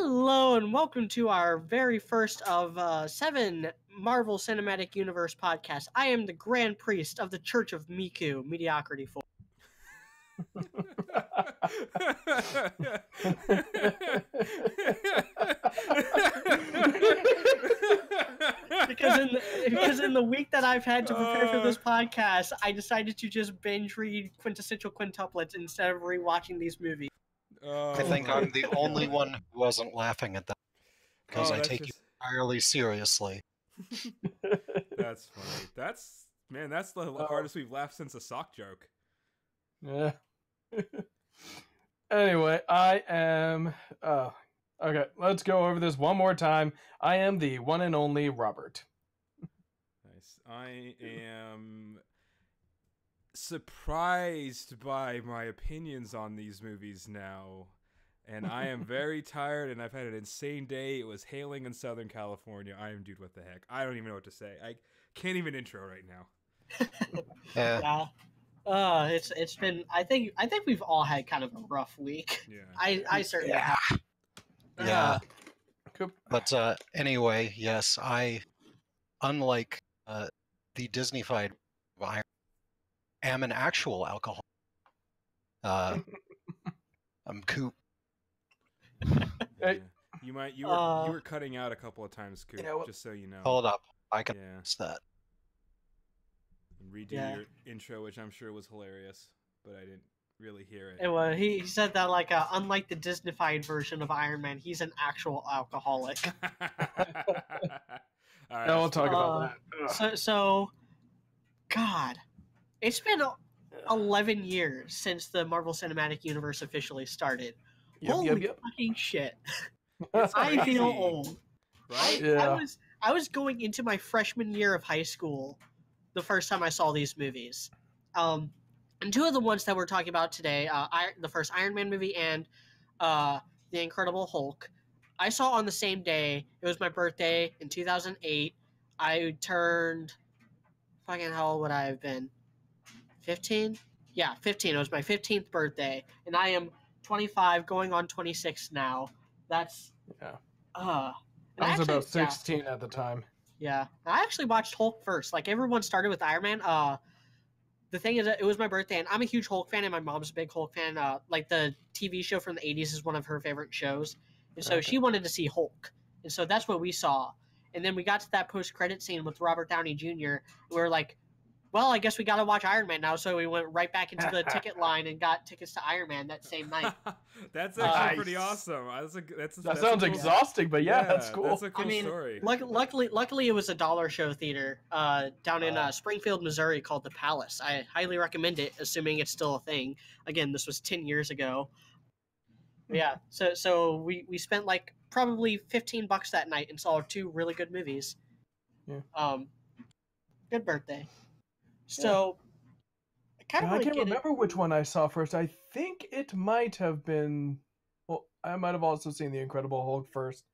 Hello and welcome to our very first of 7 Marvel Cinematic Universe podcasts. I am the Grand Priest of the Church of Miku, Mediocrity 4. Because in the week that I've had to prepare for this podcast, I decided to just binge read quintessential quintuplets instead of rewatching these movies. I think I'm the only one who wasn't laughing at that because I take you entirely seriously. That's funny. That's the hardest we've laughed since a sock joke. Yeah. Anyway, I am... okay, let's go over this one more time. I am the one and only Robert. Nice. I am surprised by my opinions on these movies now. And I am very tired, and I've had an insane day. It was hailing in Southern California. I am, dude, what the heck? I don't even know what to say. I can't even intro right now. Yeah. It's been. I think we've all had kind of a rough week. Yeah. I certainly have. Yeah. But anyway, yes, I, unlike the Disney-fied Iron, am an actual alcoholic. I'm Coop. Yeah. You were cutting out a couple of times, Coop, just so you know. Hold up. I can fix that. And redo your intro, which I'm sure was hilarious, but I didn't really hear it. Well, he said that unlike the Disney-fied version of Iron Man, he's an actual alcoholic. All right, no, we'll talk about that. So, God, it's been 11 years since the Marvel Cinematic Universe officially started. Holy fucking shit! I feel old. Right? I was going into my freshman year of high school the first time I saw these movies. And two of the ones that we're talking about today, the first Iron Man movie and The Incredible Hulk, I saw on the same day. It was my birthday in 2008. I turned... Fucking how old would I have been? 15? Yeah, 15. It was my 15th birthday. And I am 25, going on 26 now. That's... Yeah. I was about 16 at the time. Yeah. I actually watched Hulk first. Like, everyone started with Iron Man. The thing is that it was my birthday, and I'm a huge Hulk fan, and my mom's a big Hulk fan. Like, the TV show from the 80s is one of her favorite shows. And so she wanted to see Hulk. And so that's what we saw. And then we got to that post-credit scene with Robert Downey Jr. We were like, well, I guess we got to watch Iron Man now. So we went right back into the ticket line and got tickets to Iron Man that same night. That's actually pretty awesome. That sounds exhausting, but yeah, that's cool. That's a cool story. Luckily, it was a dollar show theater down in Springfield, Missouri, called The Palace. I highly recommend it, assuming it's still a thing. Again, this was 10 years ago. Yeah, so we spent like probably $15 that night and saw 2 really good movies. Yeah. Good birthday. So, I can't remember which one I saw first. I think it might have been... Well, I might have also seen The Incredible Hulk first,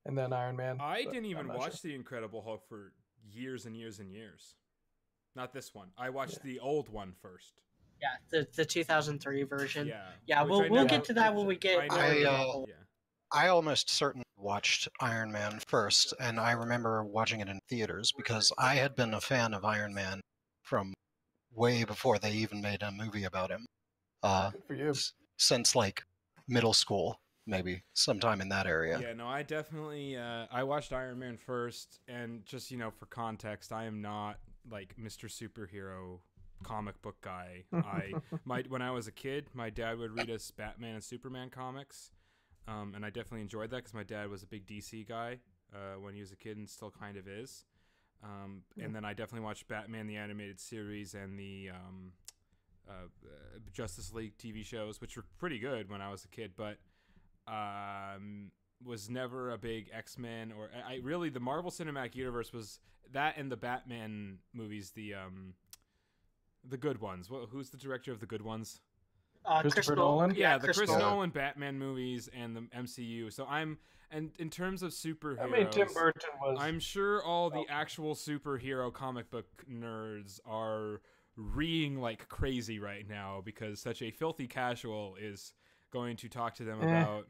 and then Iron Man. I didn't even watch The Incredible Hulk for years and years and years. Not this one. I watched the old one first. Yeah, the 2003 version. Yeah, we'll get to that when we get... I almost certainly watched Iron Man first, and I remember watching it in theaters because I had been a fan of Iron Man from way before they even made a movie about him. Good for you. Since like middle school, maybe sometime in that area. Yeah, no, I definitely I watched Iron Man first, and just for context, I am not like Mr. Superhero comic book guy. When I was a kid, my dad would read us Batman and Superman comics, and I definitely enjoyed that because my dad was a big DC guy when he was a kid and still kind of is. And then I definitely watched Batman the Animated Series and the Justice League TV shows, which were pretty good when I was a kid, but was never a big X-Men or the Marvel Cinematic Universe was that and the Batman movies, the good ones. Who's the director of the good ones? Christopher Nolan? Yeah, the Chris Nolan Batman movies and the MCU. So and in terms of superheroes, I mean, Tim Burton was... I'm sure all the actual superhero comic book nerds are reeing like crazy right now because such a filthy casual is going to talk to them about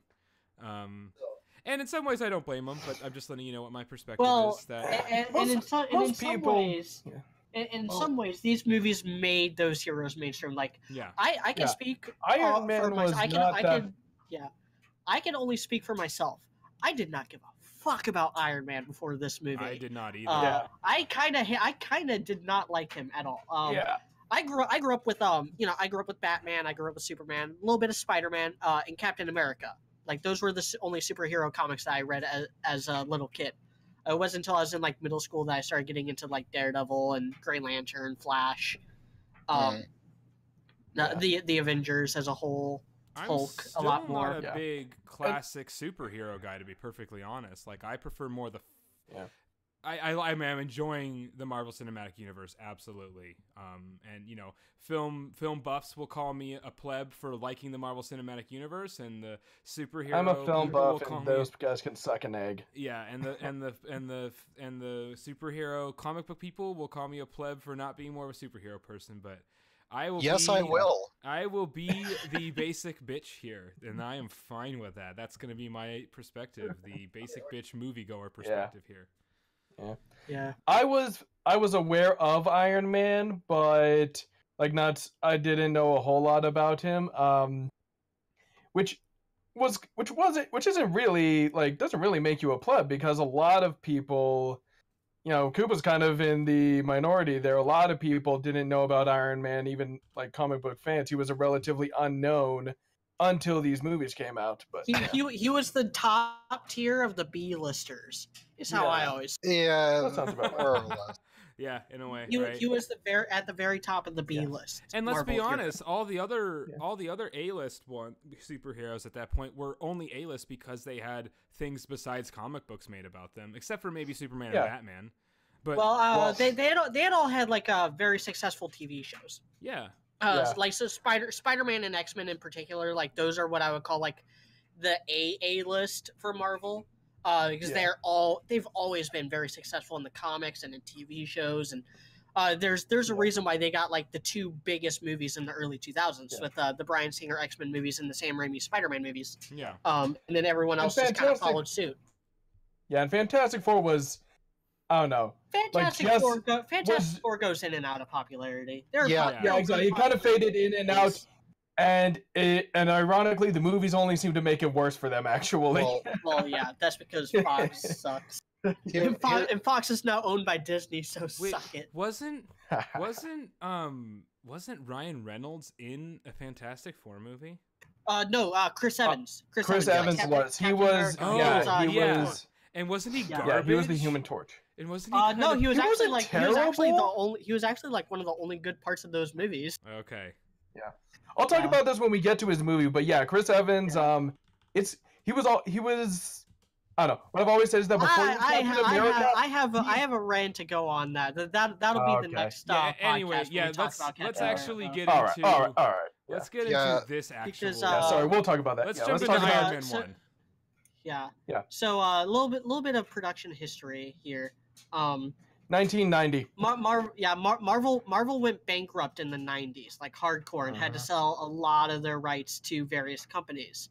And in some ways, I don't blame them, but I'm just letting you know what my perspective Well, is. That and in some ways, Yeah. in some ways, these movies made those heroes mainstream. Like, yeah, I can Yeah. speak Iron for Man was myself. not that. I can only speak for myself. I did not give a fuck about Iron Man before this movie. I did not either. Yeah. I kind of did not like him at all. Yeah. I grew up with I grew up with Batman, I grew up with Superman, a little bit of Spider-Man, and Captain America. Like those were the only superhero comics that I read as a little kid. It wasn't until I was in like middle school that I started getting into like Daredevil and Green Lantern, Flash, the Avengers as a whole, Hulk I'm a lot still more. not a big classic superhero guy, to be perfectly honest. Like I prefer more the. I'm enjoying the Marvel Cinematic Universe, absolutely. And you know, film buffs will call me a pleb for liking the Marvel Cinematic Universe, and the superhero. I'm a film people will buff, call and me- those guys can suck an egg. Yeah, and the superhero comic book people will call me a pleb for not being more of a superhero person, but I will. Yes, I will. I will be the basic bitch here, and I am fine with that. That's going to be my perspective, the basic bitch moviegoer perspective here. Yeah. I was aware of Iron Man, but like I didn't know a whole lot about him. Which isn't really like doesn't really make you a pleb, because a lot of people, you know, Koopa's kind of in the minority there. A lot of people didn't know about Iron Man, even like comic book fans. He was a relatively unknown until these movies came out. But He was the top tier of the B-listers. Is how I always. Yeah, That sounds about right. more or less. Yeah, in a way, He right? was at the very top of the B list. And let's Marvel be hero. honest, all the other A-list superheroes at that point were only A-list because they had things besides comic books made about them, except for maybe Superman and Batman. But they had all had like very successful TV shows. yeah. Like so Spider-Man and X-Men in particular, like those are what I would call like the A list for Marvel. Because they've always been very successful in the comics and in TV shows, and there's a reason why they got like the two biggest movies in the early 2000s with the Bryan Singer X-Men movies and the Sam Raimi Spider-Man movies. Yeah. And then everyone else just kind of followed suit. Yeah, and Fantastic Four was, I don't know. Fantastic Four goes in and out of popularity. Yeah, exactly. It kind of faded in and out. And ironically, the movies only seem to make it worse for them, actually. Well, yeah, that's because Fox sucks. And Fox is now owned by Disney, so suck it. Wasn't Ryan Reynolds in a Fantastic Four movie? No, Chris Evans. Chris Evans was. He was. He was. And wasn't he garbage? Yeah, he was the Human Torch. And wasn't he? No, he was actually like terrible? he was actually like one of the only good parts of those movies. Okay. Yeah. I'll talk about this when we get to his movie, but yeah, Chris Evans, he was I don't know. What I've always said is that before I have a rant to go on that. That'll be the next anyway, podcast. Let's actually get all into right. Let's get into this actual. Sorry, we'll talk about that. Let's jump into Iron Man 1. Yeah. So a little bit of production history here. 1990. Marvel went bankrupt in the 90s, like hardcore, and had to sell a lot of their rights to various companies.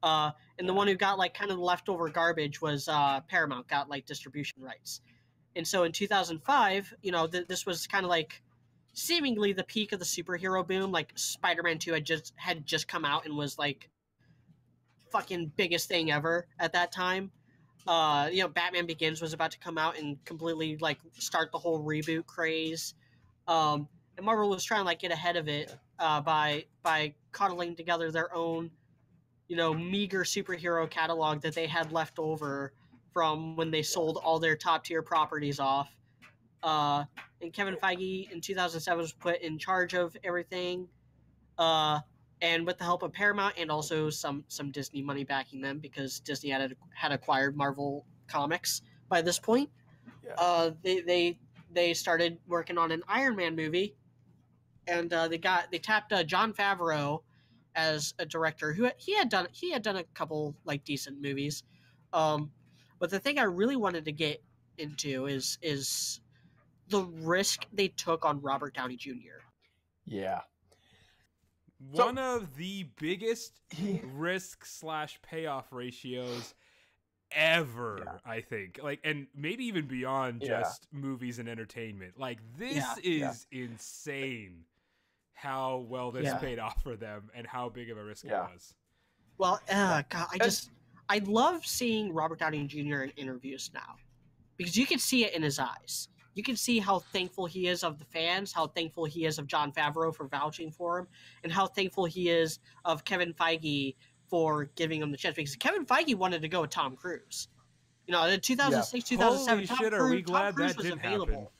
And the one who got like kind of leftover garbage was Paramount, got like distribution rights. And so in 2005, you know, this was kind of like seemingly the peak of the superhero boom. Like Spider-Man 2 had just come out and was like fucking biggest thing ever at that time. You know, Batman Begins was about to come out and completely like start the whole reboot craze. And Marvel was trying to like get ahead of it by coddling together their own, you know, meager superhero catalog that they had left over from when they sold all their top tier properties off. And Kevin Feige in 2007 was put in charge of everything. And with the help of Paramount and also some Disney money backing them, because Disney had acquired Marvel Comics by this point, they started working on an Iron Man movie, and they tapped Jon Favreau as a director who he had done a couple like decent movies, but the thing I really wanted to get into is the risk they took on Robert Downey Jr. Yeah. One of the biggest risk/payoff ratios ever, I think. Like, and maybe even beyond Yeah. just movies and entertainment. Like, this Yeah. is insane how well this Yeah. paid off for them and how big of a risk Yeah. it was. Well, God, I love seeing Robert Downey Jr. in interviews now because you can see it in his eyes. You can see how thankful he is of the fans, how thankful he is of Jon Favreau for vouching for him, and how thankful he is of Kevin Feige for giving him the chance. Because Kevin Feige wanted to go with Tom Cruise. You know, in 2006, 2007, Holy shit, are we glad Tom Cruise that was didn't available.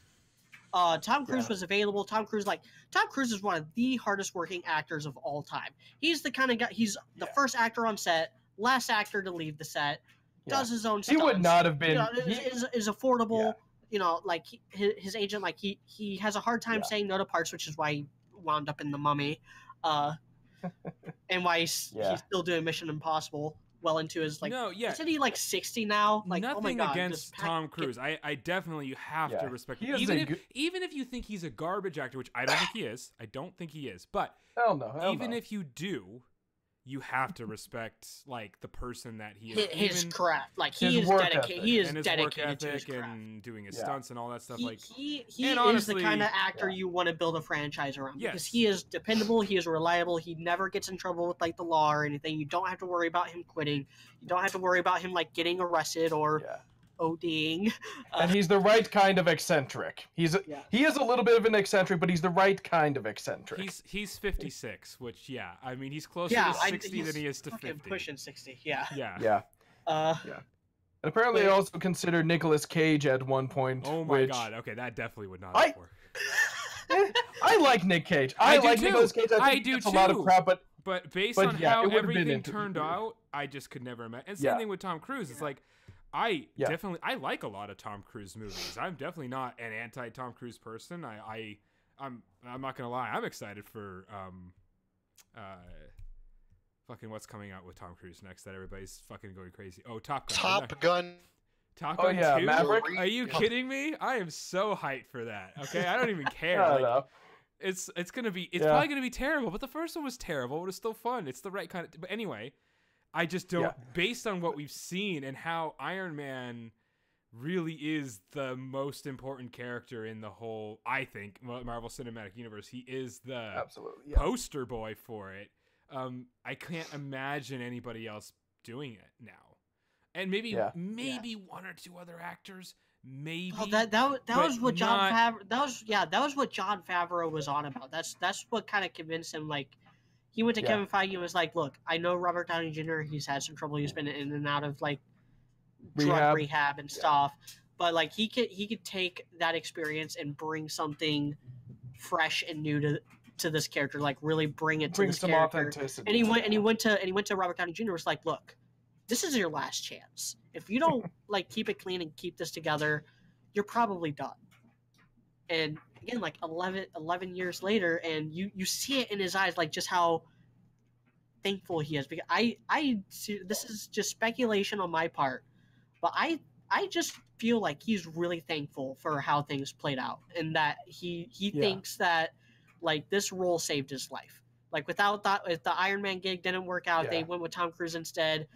Tom Cruise was available. Tom Cruise is one of the hardest working actors of all time. He's the kind of guy. He's the first actor on set, last actor to leave the set. Does his own stunts. He would not have been. You know, is affordable. You know, like his agent, like he has a hard time saying no to parts, which is why he wound up in The Mummy, and why he's still doing Mission Impossible well into his isn't he like 60 now? Like, nothing oh my God, against Tom Cruise. I definitely, you have to respect him. Even if you think he's a garbage actor, which I don't think he is. I don't think he is. But even if you do, you have to respect like the person that he is. His craft, like he is dedicated. He is dedicated to his craft and doing his stunts and all that stuff. He is the kind of actor you want to build a franchise around because he is dependable. He is reliable. He never gets in trouble with like the law or anything. You don't have to worry about him quitting. You don't have to worry about him like getting arrested or ODing. And he's the right kind of eccentric. He is a little bit of an eccentric, but he's the right kind of eccentric. He's 56, which I mean he's closer to 60 than he is to 50. Pushing 60, yeah. And apparently, they also considered Nicolas Cage at one point. Oh my God! Okay, that definitely would not work. I like Nick Cage. I like Nicolas Cage. I think it's a lot of crap, but based on how everything turned out, I just could never imagine. And same thing with Tom Cruise. It's like. I like a lot of Tom Cruise movies. I'm definitely not an anti-Tom Cruise person. I'm not gonna lie. I'm excited for fucking what's coming out with Tom Cruise next that everybody's fucking going crazy. Oh, Top Gun. Top Gun 2? Maverick. Are you kidding me? I am so hyped for that. Okay, I don't even care. It's probably gonna be terrible, but the first one was terrible. It was still fun. It's the right kind of. But anyway. I just don't, based on what we've seen and how Iron Man really is the most important character in the whole, I think, Marvel Cinematic Universe. He is the poster boy for it. I can't imagine anybody else doing it now. And maybe one or two other actors. Maybe that was what Jon Favreau. That was what Jon Favreau was on about. That's what kind of convinced him. Like. He went to Kevin Feige and was like, "Look, I know Robert Downey Jr. He's had some trouble. He's been in and out of like drug rehab and stuff, but like he could take that experience and bring something fresh and new to this character. Like really bring it to this some character." Authenticity. And he went to Robert Downey Jr. Was like, "Look, this is your last chance. If you don't like keep it clean and keep this together, you're probably done." And again, like 11 years later, and you see it in his eyes, like just how thankful he is. Because this is just speculation on my part, but I just feel like he's really thankful for how things played out, and that he thinks that like this role saved his life. Like without that, if the Iron Man gig didn't work out, they went with Tom Cruise instead.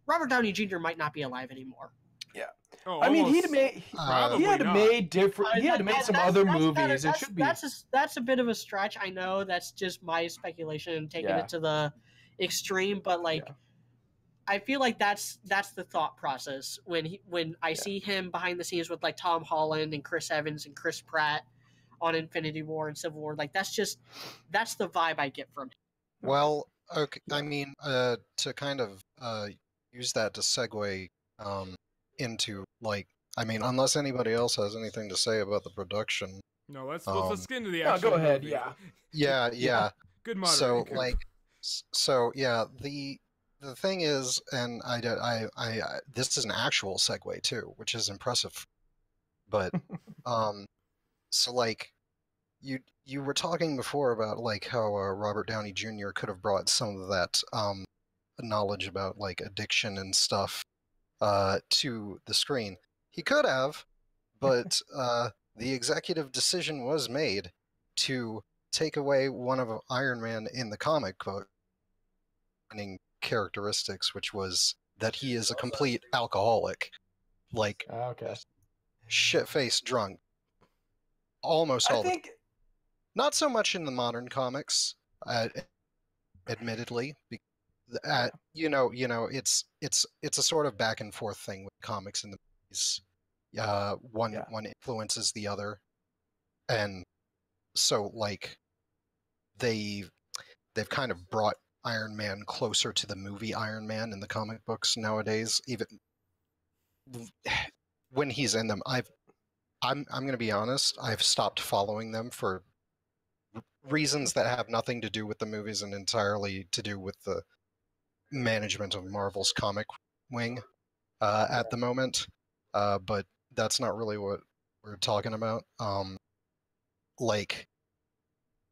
Robert Downey Jr. might not be alive anymore. Yeah. Oh, I mean, he had made some other movies. It should be. That's a bit of a stretch. I know that's just my speculation and taking it to the extreme, but like, I feel like that's the thought process when I see him behind the scenes with like Tom Holland and Chris Evans and Chris Pratt on Infinity War and Civil War. Like that's the vibe I get from him. Well, okay. I mean, to kind of use that to segue into like, I mean, unless anybody else has anything to say about the production. No, let's get into the actual. Go ahead. Movie. Yeah. Good moderating. The thing is, and this is an actual segue too, which is impressive. But so like you were talking before about like how Robert Downey Jr. could have brought some of that knowledge about like addiction and stuff to the screen. He could have, but the executive decision was made to take away one of Iron Man in the comic book characteristics, which was that he is a complete alcoholic, like Okay. shit-faced drunk, almost I all the time. think Not so much in the modern comics, admittedly. It's a sort of back and forth thing with comics in the movies. One influences the other, and so like they've kind of brought Iron Man closer to the movie Iron Man in the comic books nowadays. Even when he's in them, I'm going to be honest, I've stopped following them for reasons that have nothing to do with the movies and entirely to do with the management of Marvel's comic wing at the moment. But that's not really what we're talking about.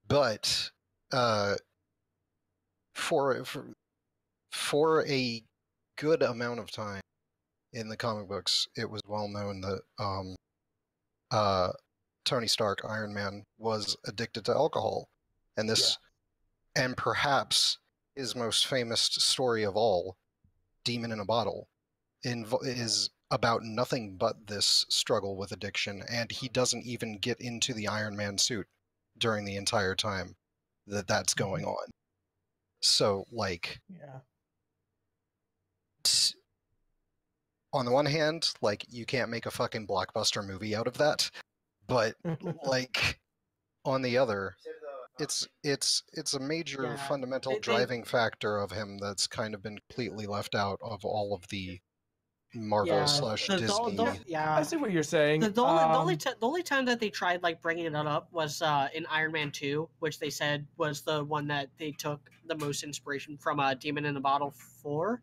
But for a good amount of time in the comic books, it was well known that Tony Stark, Iron Man, was addicted to alcohol, and and perhaps his most famous story of all, Demon in a Bottle, is about nothing but this struggle with addiction, and he doesn't even get into the Iron Man suit during the entire time that's going on. So, like, on the one hand, like, you can't make a fucking blockbuster movie out of that, but like, on the other, it's a major fundamental driving factor of him that's kind of been completely left out of all of the Marvel / Disney. I see what you're saying. The only time that they tried like bringing it up was in Iron Man 2, which they said was the one that they took the most inspiration from Demon in a Bottle for.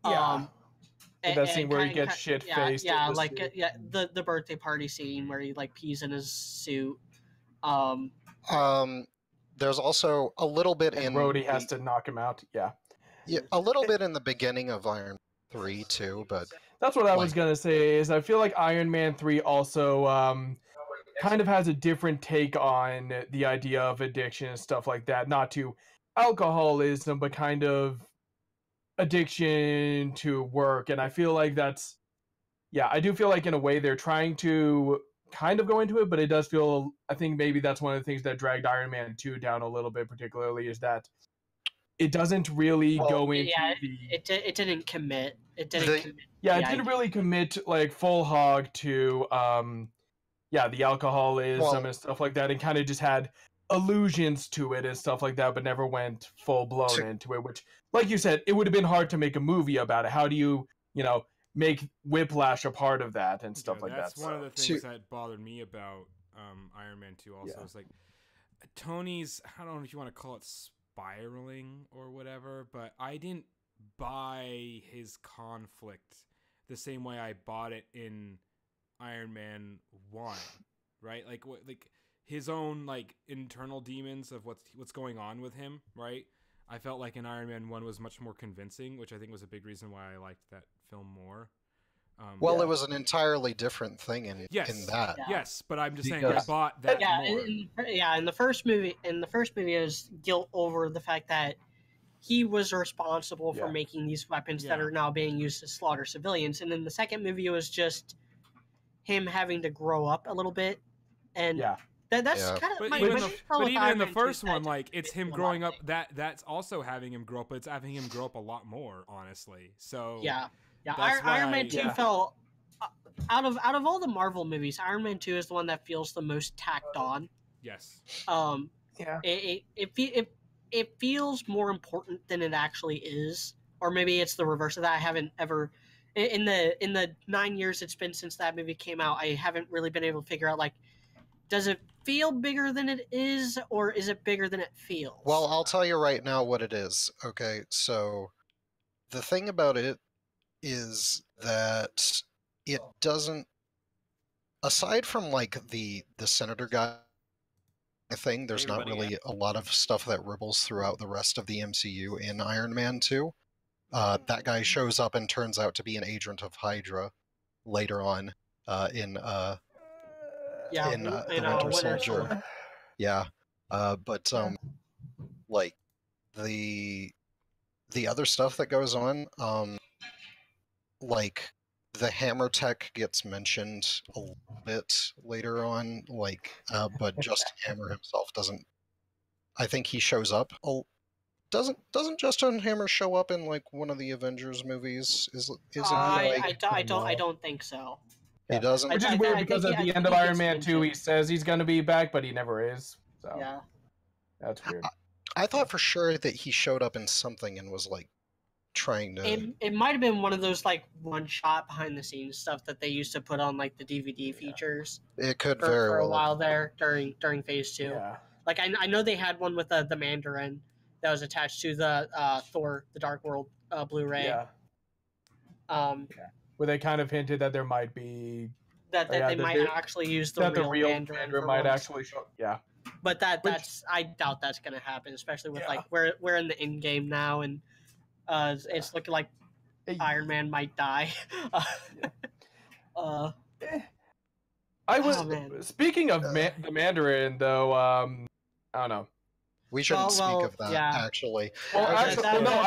That scene where he gets shit-faced. The birthday party scene where he like pees in his suit. There's also a little bit and Rhodey has to knock him out. Yeah, a little bit in the beginning of Iron 3 too, but that's what I was gonna say. Is I feel like Iron Man 3 also kind of has a different take on the idea of addiction and stuff like that. Not to alcoholism, but kind of addiction to work. And I feel like that's, I do feel like in a way they're trying to kind of go into it, but it does feel, I think maybe that's one of the things that dragged Iron Man 2 down a little bit, particularly, is that it doesn't really go into it didn't commit. It didn't really commit like full hog to the alcoholism and stuff like that, and kind of just had allusions to it and stuff like that, but never went full blown into it, which, like you said, it would have been hard to make a movie about it. How do you make Whiplash a part of that and stuff like that? That's one of the things that bothered me about Iron Man 2 also. It's like Tony's, I don't know if you want to call it spiraling or whatever, but I didn't buy his conflict the same way I bought it in Iron Man 1, right? Like his own like internal demons of what's going on with him, right? I felt like in Iron Man 1 was much more convincing, which I think was a big reason why I liked that film more. It was an entirely different thing in that. Yes, but I'm just saying I bought that more. In the first movie, is guilt over the fact that he was responsible for making these weapons that are now being used to slaughter civilians. And in the second movie, it was just him having to grow up a little bit. And that's kind of... But even in the first one, like, it's him growing up. That's also having him grow up, but it's having him grow up a lot more, honestly. So... Iron Man 2 felt... Out of all the Marvel movies, Iron Man 2 is the one that feels the most tacked on. Yes. It feels more important than it actually is, or maybe it's the reverse of that. I haven't ever, in the 9 years it's been since that movie came out, I haven't really been able to figure out, like, does it feel bigger than it is, or is it bigger than it feels? Well, I'll tell you right now what it is. Okay, so the thing about it is that it doesn't, aside from like the senator guy thing, there's not really a lot of stuff that ripples throughout the rest of the MCU in Iron Man 2. That guy shows up and turns out to be an agent of Hydra later on in The Winter Soldier. But like the other stuff that goes on, like the hammer tech gets mentioned a little bit later on, but Justin Hammer himself doesn't. I think he shows up. Doesn't Justin Hammer show up in like one of the Avengers movies? Isn't he like I don't think so. he doesn't? Which is I weird think because at I the think end of he Iron gets Man 2, he mentioned. says he's going to be back, but he never is. So Yeah. that's weird. I thought for sure that he showed up in something and was like trying to. It might have been one of those like one shot behind the scenes stuff that they used to put on like the DVD features It could for very a well. while there during phase 2. Yeah. Like I know they had one with the Mandarin that was attached to the Thor: The Dark World Blu-ray. Yeah. Where they kind of hinted that there might be that they might actually use the real Mandarin for might once. actually show. Yeah. But that's I doubt that's gonna happen, especially with like we're in the end game now, and it's looking like Iron Man might die. I was speaking of the Mandarin though. I don't know. We shouldn't speak of that actually. Well, I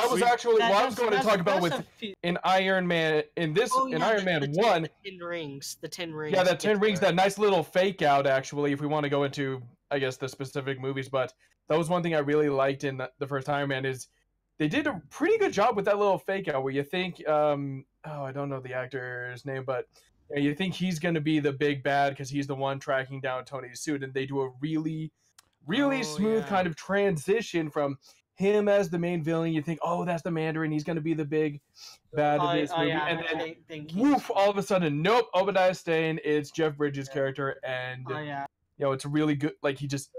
was going to talk about in Iron Man in Iron Man 1. The 10 rings. The 10 rings. Yeah, the 10 rings. That nice little fake out. Actually, if we want to go into, I guess, the specific movies, but that was one thing I really liked in the first Iron Man is they did a pretty good job with that little fake out where you think, I don't know the actor's name, but you think he's going to be the big bad because he's the one tracking down Tony's suit, and they do a really smooth kind of transition from him as the main villain. You think, oh, that's the Mandarin. He's going to be the big bad in this movie. And then, woof, all of a sudden, nope, Obadiah Stane, it's Jeff Bridges' character. And, it's really good. Like, he just,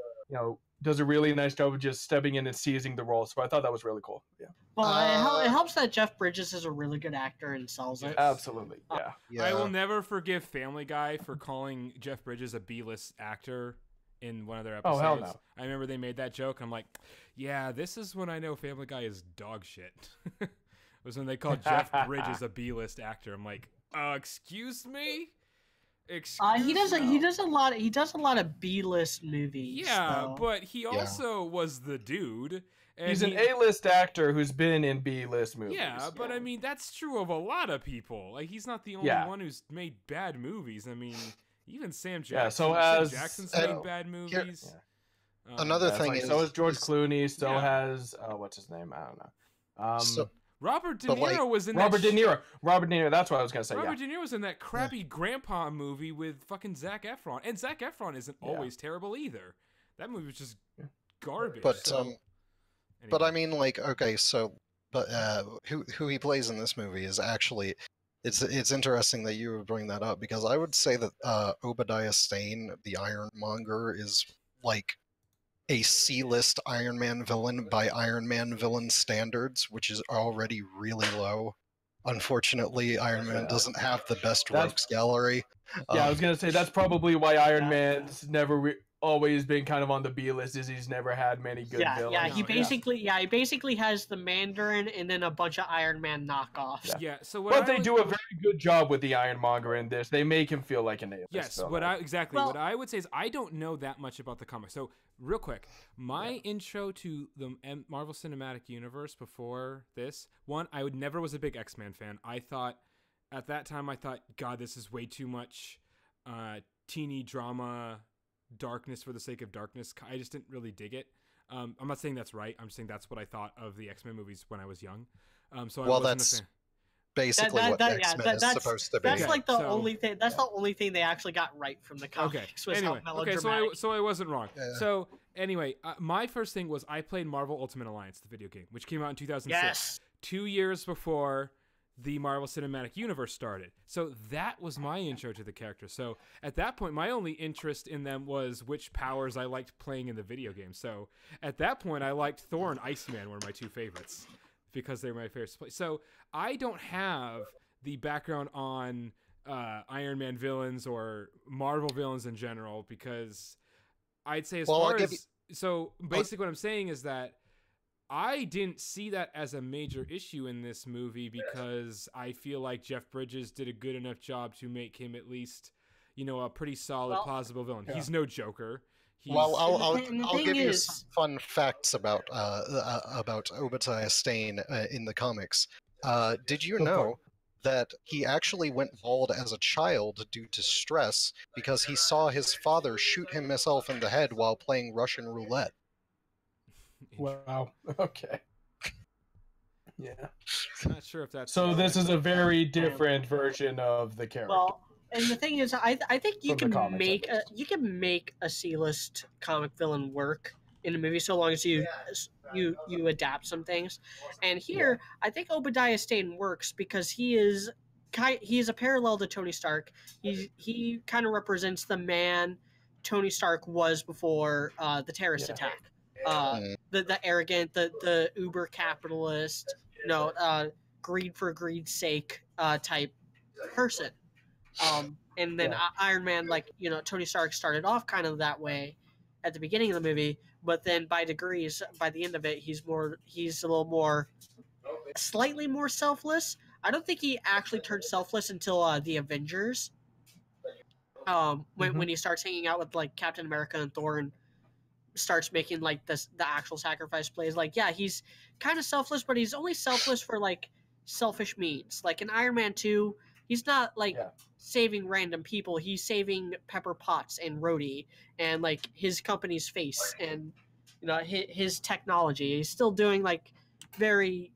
does a really nice job of just stepping in and seizing the role. So I thought that was really cool. Yeah. Well, it helps that Jeff Bridges is a really good actor and sells it. Absolutely. Yeah. I will never forgive Family Guy for calling Jeff Bridges a B-list actor in one of their episodes. Oh, hell no. I remember they made that joke. I'm like, yeah, this is when I know Family Guy is dog shit. It was when they called Jeff Bridges a B-list actor. I'm like, excuse me? He does a lot of B-list movies. Yeah, though. but he also was the dude. And he's an A-list actor who's been in B-list movies. Yeah, but I mean, that's true of a lot of people. Like, he's not the only one who's made bad movies. I mean, even Sam Jackson. Sam Jackson's made bad movies. Another thing is, so is George Clooney. So has what's his name? I don't know. Robert De Niro was in Robert De Niro. That's what I was gonna say. Robert De Niro was in that crappy grandpa movie with fucking Zac Efron, and Zac Efron isn't always terrible either. That movie was just garbage. But but I mean, like, okay, so who he plays in this movie is actually. It's interesting that you would bring that up because I would say that Obadiah Stane, the Ironmonger, is like a C-list Iron Man villain by Iron Man villain standards, which is already really low. Unfortunately, Iron Man doesn't have the best rogues gallery. Yeah, I was gonna say that's probably why Iron Man's never always been kind of on the B list. Is he's never had many good villains. Yeah, he basically has the Mandarin and then a bunch of Iron Man knockoffs. Yeah. So but they do a very good job with the Ironmonger in this. They make him feel like an A-list. Yes. villain. What I would say is I don't know that much about the comics. So real quick, my intro to the Marvel Cinematic Universe before this one, I never was a big X-Men fan. I thought at that time, God, this is way too much teeny drama. Darkness for the sake of darkness. I just didn't really dig it. I'm not saying that's right. I'm saying that's what I thought of the X-Men movies when I was young. So I wasn't a fan. Basically what X-Men is supposed to be. That's like the only thing. That's the only thing they actually got right from the comics. So I wasn't wrong. Yeah. So anyway, my first thing was I played Marvel Ultimate Alliance, the video game, which came out in 2006. Yes. 2 years before the Marvel Cinematic Universe started. So that was my intro to the character. So at that point, my only interest in them was which powers I liked playing in the video game. So at that point, I liked Thor and Iceman were my two favorites because they were my favorites to play. So I don't have the background on Iron Man villains or Marvel villains in general because I'd say so basically what I'm saying is that I didn't see that as a major issue in this movie because I feel like Jeff Bridges did a good enough job to make him at least, a pretty solid, plausible villain. Yeah. He's no Joker. I'll give you some fun facts about Obadiah Stane in the comics. Did you know that he actually went bald as a child due to stress because he saw his father shoot himself in the head while playing Russian roulette. Wow. Okay. Yeah. Not sure if that's So this is a very Yeah. different version of the character. Well, and the thing is, I think you From the can comics, make at a C-list comic villain work in a movie so long as you adapt some things. And here, I think Obadiah Stane works because he is a parallel to Tony Stark. He kind of represents the man Tony Stark was before the terrorist attack. The arrogant, the uber capitalist, greed for greed's sake type person. And then Iron Man, like, Tony Stark started off kind of that way at the beginning of the movie, but then by degrees, by the end of it, he's a little more, slightly more selfless. I don't think he actually turned selfless until the Avengers. When he starts hanging out with like Captain America and Thor and starts making like the actual sacrifice plays. Like, yeah, he's kind of selfless, but he's only selfless for like selfish means. Like in Iron Man 2, he's not like saving random people. He's saving Pepper Potts and Rhodey and like his company's face and his technology. He's still doing like very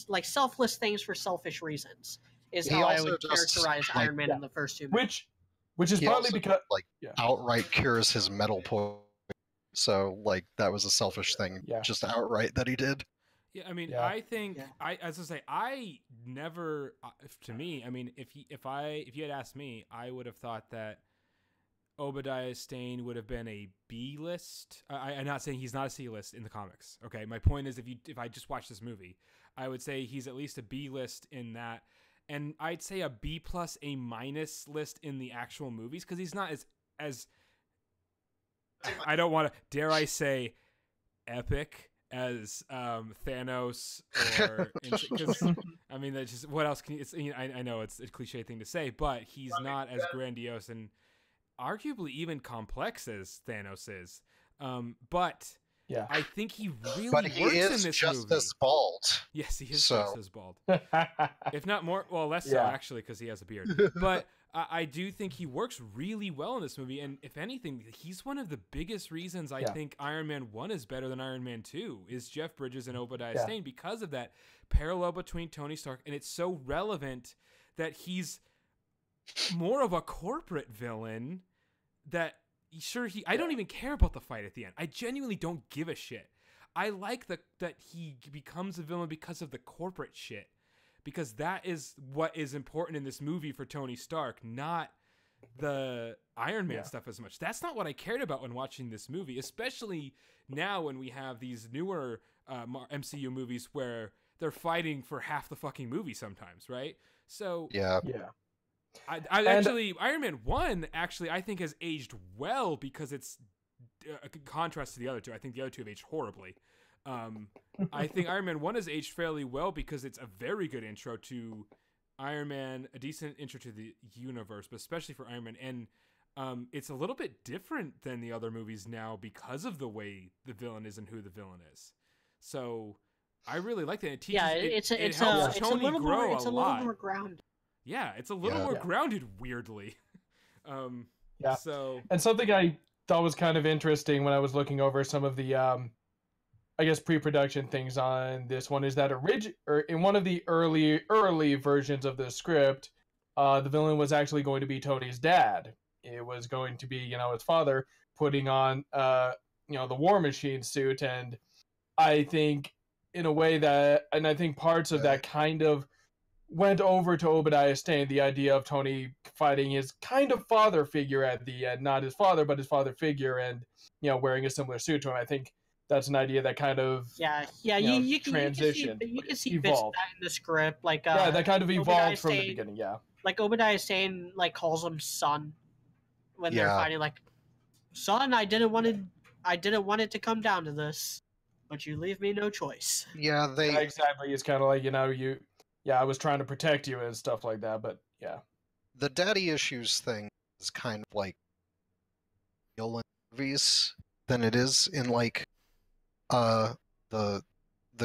like selfless things for selfish reasons. Is how I would characterize Iron Man in the first two movies. Which is He partly also, because outright cures his metal poison. So like that was a selfish thing, just outright that he did. Yeah, I mean, I think as I say, I never. To me, I mean, if you had asked me, I would have thought that Obadiah Stane would have been a B list. I'm not saying he's not a C list in the comics. Okay, my point is, if I just watched this movie, I would say he's at least a B list in that, and I'd say a B plus A minus list in the actual movies because he's not as I don't want to, dare I say, epic as Thanos or because I mean that's just what else can you, I know it's a cliche thing to say, but he's not as grandiose and arguably even complex as Thanos is. But I think he really works in this just movie. as bald. Yes, he is just as bald. If not more, well, less so actually because he has a beard. But I do think he works really well in this movie, and if anything, he's one of the biggest reasons I think Iron Man 1 is better than Iron Man 2 is Jeff Bridges and Obadiah Stane because of that parallel between Tony Stark, and it's so relevant that he's more of a corporate villain that I don't even care about the fight at the end. I genuinely don't give a shit. I like that he becomes a villain because of the corporate shit. Because that is what is important in this movie for Tony Stark, not the Iron Man stuff as much. That's not what I cared about when watching this movie, especially now when we have these newer MCU movies where they're fighting for half the fucking movie sometimes, right? So I actually Iron Man 1 actually I think has aged well because it's a contrast to the other two. I think the other two have aged horribly. I think Iron Man 1 has aged fairly well because it's a very good intro to Iron Man, a decent intro to the universe, but especially for Iron Man. And it's a little bit different than the other movies now because of the way the villain is and who the villain is. So I really like that. It teaches, it helps Tony grow a little more grounded. Yeah, it's a little more grounded, weirdly. So, and something I thought was kind of interesting when I was looking over some of the I guess pre-production things on this one is that in one of the early versions of the script, the villain was actually going to be Tony's dad. It was going to be, his father putting on, the War Machine suit. And I think in a way I think parts of that kind of went over to Obadiah Stane, the idea of Tony fighting his kind of father figure at the end, not his father, but his father figure, and, wearing a similar suit to him. I think that's an idea that kind of you transition. You can see bits of that in the script, like that kind of evolved Obadiah from Stane, the beginning. Like Obadiah Stane like calls him son when they're fighting. Like, son, I didn't want it to come down to this, but you leave me no choice. Yeah, exactly. It's kind of like I was trying to protect you and stuff like that. But the daddy issues thing is kind of like real in movies than it is in like the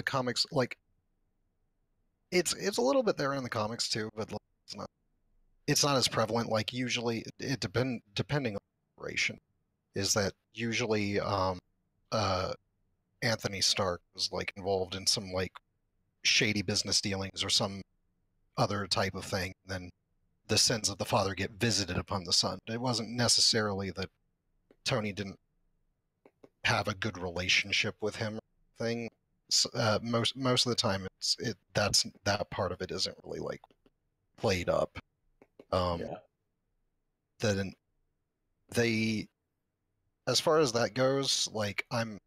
comics. Like it's a little bit there in the comics too, but like, it's not as prevalent. Like usually, depending on the iteration, is that usually Anthony Stark was like involved in some like shady business dealings or some other type of thing. Then the sins of the father get visited upon the son. It wasn't necessarily that Tony didn't have a good relationship with him. Thing. Most of the time, that part of it isn't really like played up. Yeah. Then they, as far as that goes, like I'm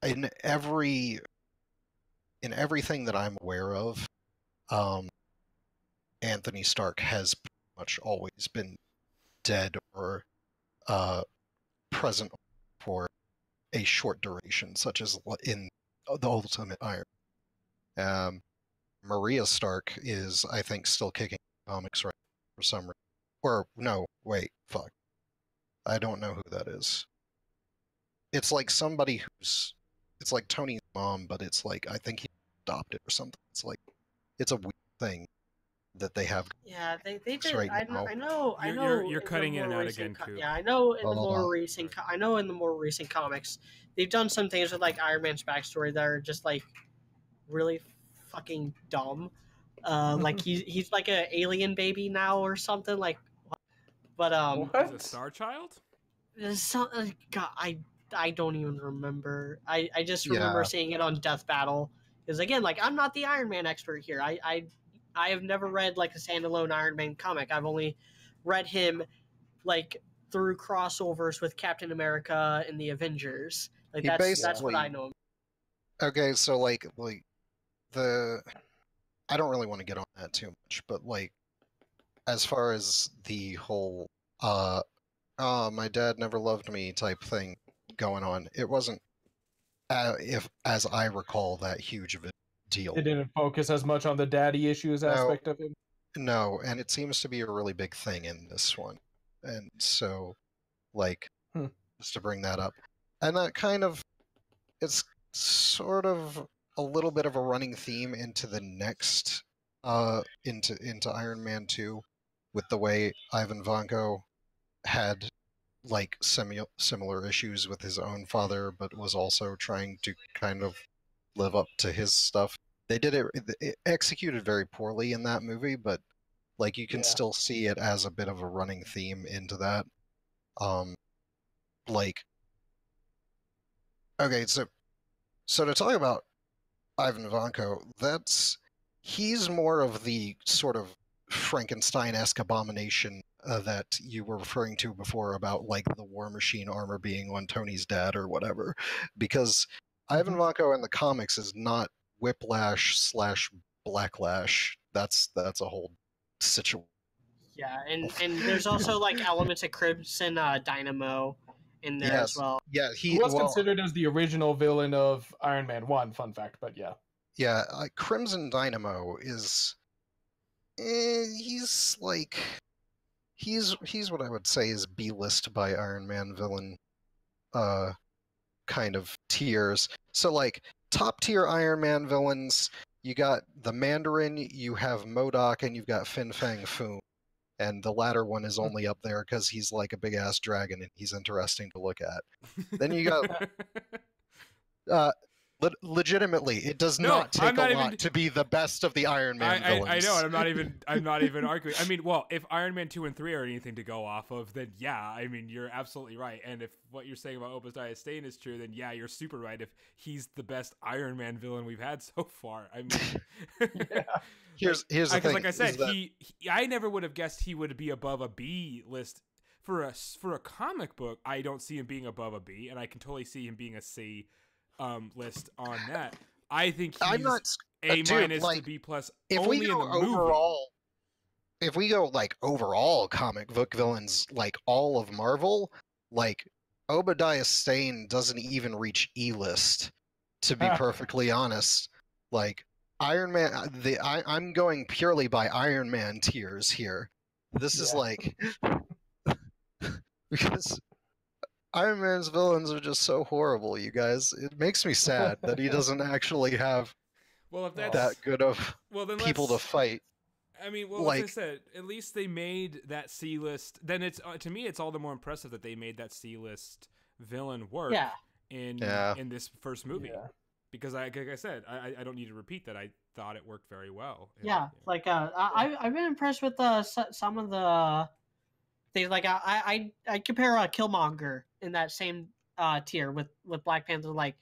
in everything that I'm aware of, Anthony Stark has pretty much always been dead or present for a short duration, such as in the Ultimate Iron. Maria Stark is, I think, still kicking comics right for some reason. Or no, wait, fuck. I don't know who that is. It's like somebody it's like Tony's mom, but it's like I think he adopted or something. It's like it's a weird thing that they have. Yeah, they did. Right I now. know. You're cutting in and out again, Coop. Yeah, I know. In the Hold more on. recent, I know in the more recent comics, they've done some things with like Iron Man's backstory that are just like really fucking dumb. Like he's like an alien baby now or something. Like, but He's a What? Star Child. God, I don't even remember. I just remember Yeah, seeing it on Death Battle. Because again, like I'm not the Iron Man expert here. I have never read like a standalone Iron Man comic. I've only read him like through crossovers with Captain America and the Avengers. Like he that's what basically. I know him. Okay, so like the I don't really want to get on that too much, but like as far as the whole oh, my dad never loved me type thing going on, it wasn't if as I recall that huge of a deal. They didn't focus as much on the daddy issues No. aspect of him. No, and it seems to be a really big thing in this one. And so like just to bring that up. And that kind of it's sort of a little bit of a running theme into the next into Iron Man 2 with the way Ivan Vanko had like similar issues with his own father but was also trying to kind of live up to his stuff. They did it executed very poorly in that movie, but like you can still see it as a bit of a running theme into that. Like okay, so to talk about Ivan Vanko, he's more of the sort of Frankenstein-esque abomination that you were referring to before about like the War Machine armor being on Tony's dad or whatever, because Ivan Vanko in the comics is not Whiplash / Blacklash. That's a whole situation. Yeah, and there's also like elements of Crimson Dynamo in there as well. Yeah, He was considered as the original villain of Iron Man 1, fun fact, but yeah. Yeah, Crimson Dynamo is he's like he's what I would say is B-list by Iron Man villain kind of tiers. So like top tier Iron Man villains, you got the Mandarin, you have MODOK, and you've got Fin Fang Foom. And the latter one is only up there because he's like a big ass dragon and he's interesting to look at. Then you got legitimately, it does not take a lot to be the best of the Iron Man villains. I know, and I'm not even arguing. I mean, well, if Iron Man 2 and 3 are anything to go off of, then yeah, I mean, you're absolutely right. And if what you're saying about Obadiah Stane is true, then yeah, you're super right. If he's the best Iron Man villain we've had so far, I mean, Yeah. Here's the thing. Like I said, I never would have guessed he would be above a B list for a comic book. I don't see him being above a B, and I can totally see him being a C list on that. I think he's A minus to B plus. If only we go in the overall, if we go like overall comic book villains, like all of Marvel, like Obadiah Stane doesn't even reach E list. To be perfectly honest, like Iron Man, I'm going purely by Iron Man tiers here. This is like because Iron Man's villains are just so horrible, you guys. It makes me sad that he doesn't actually have Well, if that's that good of well, then people to let's. fight. I mean, well, like I said, at least they made that C-list. Then it's to me, it's all the more impressive that they made that C-list villain work Yeah. in this first movie. Yeah. Because like I said, I don't need to repeat that. I thought it worked very well. Yeah, like I've been impressed with some of the things. Like I compare Killmonger in that same tier with Black Panther. Like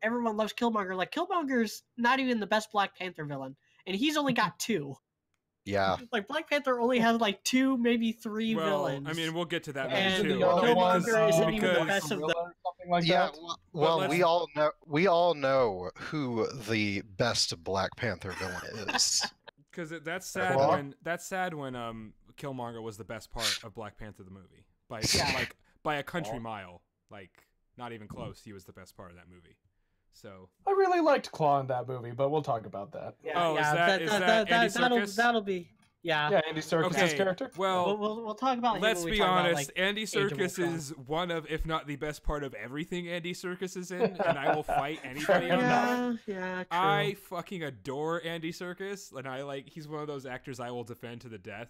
everyone loves Killmonger. Like Killmonger's not even the best Black Panther villain, and he's only got two. Yeah. Like Black Panther only has like two, maybe three villains. I mean, we'll get to that And too. Killmonger isn't even the because best of them. Something like Yeah, that. well, we all know who the best Black Panther villain is. Because that's sad Well, when Killmonger was the best part of Black Panther the movie by a country mile, like not even close. He was the best part of that movie. So I really liked Claw in that movie, but we'll talk about that. Yeah, is that Andy Serkis? That'll be Yeah, Andy Serkis' character. Well, we'll talk about him let's when we be talk honest. about, like, Andy Age of Serkis Ultron. is one of, if not the best part of everything Andy Serkis is in, and I will fight anybody on that. Yeah, true. I fucking adore Andy Serkis, and he's one of those actors I will defend to the death.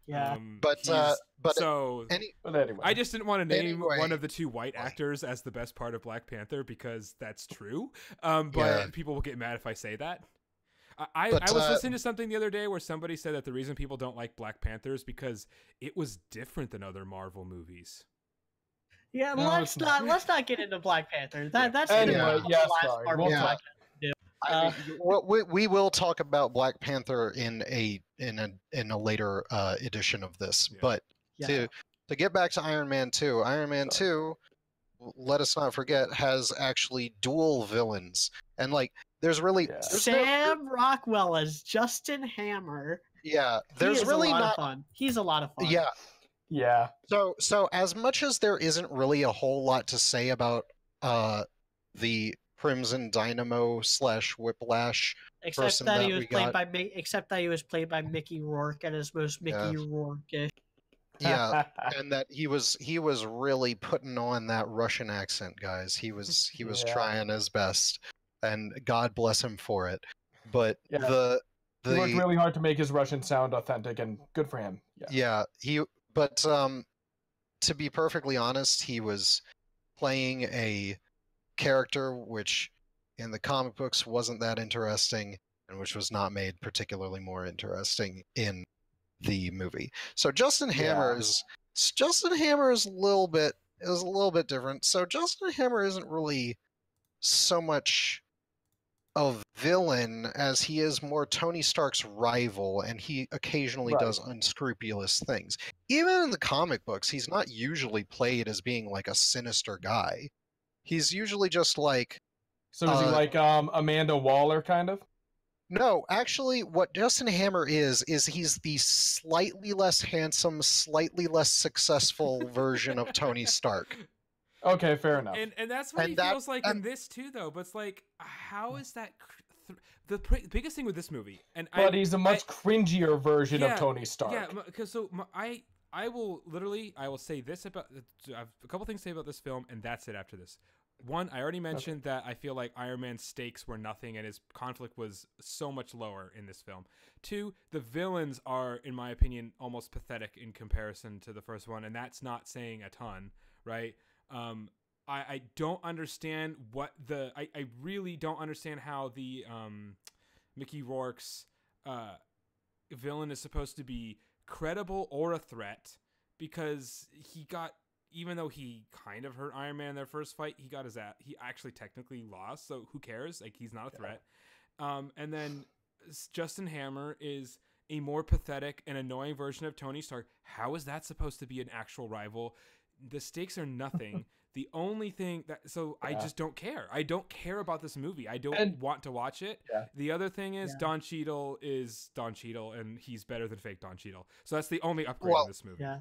Yeah. But Anyway, I just didn't want to name Anyway. one of the two white actors as the best part of Black Panther because that's true. But people will get mad if I say that. I was listening to something the other day where somebody said that the reason people don't like Black Panther is because it was different than other Marvel movies. Yeah, No, let's it's not. get into Black Panther. That's Anyway, the yeah, last sorry. part We'll of talk. Black Panther. we will talk about Black Panther in a later edition of this. Yeah. But Yeah. to get back to Iron Man 2, Iron Man 2, let us not forget, has actually dual villains. And like there's really Yeah. there's Sam Rockwell as Justin Hammer. there's He is really a lot not of fun. He's a lot of fun. yeah. So as much as there isn't really a whole lot to say about the Crimson Dynamo / Whiplash Except person that that he was we played got. by Mickey Rourke at his most Mickey Rourke-ish. Yeah, and that he was really putting on that Russian accent, guys. He was Yeah. trying his best, and God bless him for it. But Yeah. He worked really hard to make his Russian sound authentic, and good for him. But to be perfectly honest, he was playing a character which in the comic books wasn't that interesting, and which was not made particularly more interesting in the movie. So Justin Hammer is a little bit different. So Justin Hammer isn't really so much a villain as he is more Tony Stark's rival, and he occasionally does unscrupulous things. Even in the comic books, he's not usually played as being like a sinister guy. He's usually just like So is he like Amanda Waller kind of? No, actually, what Justin Hammer is he's the slightly less handsome, slightly less successful version of Tony Stark. Okay, fair enough. And that's what he feels like in this too, though. But it's like, how is that? The biggest thing with this movie, he's a much cringier version of Tony Stark. Yeah, because I will say this about I have a couple things to say about this film, and that's it after this. One, I already mentioned that I feel like Iron Man's stakes were nothing and his conflict was so much lower in this film. Two, the villains are, in my opinion, almost pathetic in comparison to the first one, and that's not saying a ton, right? I don't understand I really don't understand how the Mickey Rourke's villain is supposed to be credible or a threat, because even though he kind of hurt Iron Man in their first fight, he actually technically lost, so who cares? Like, he's not a threat. And then Justin Hammer is a more pathetic and annoying version of Tony Stark. How is that supposed to be an actual rival? The stakes are nothing. The only thing I just don't care. I don't care about this movie. I don't want to watch it. Yeah. The other thing is Don Cheadle is Don Cheadle, and he's better than fake Don Cheadle. So that's the only upgrade in this movie. Yeah.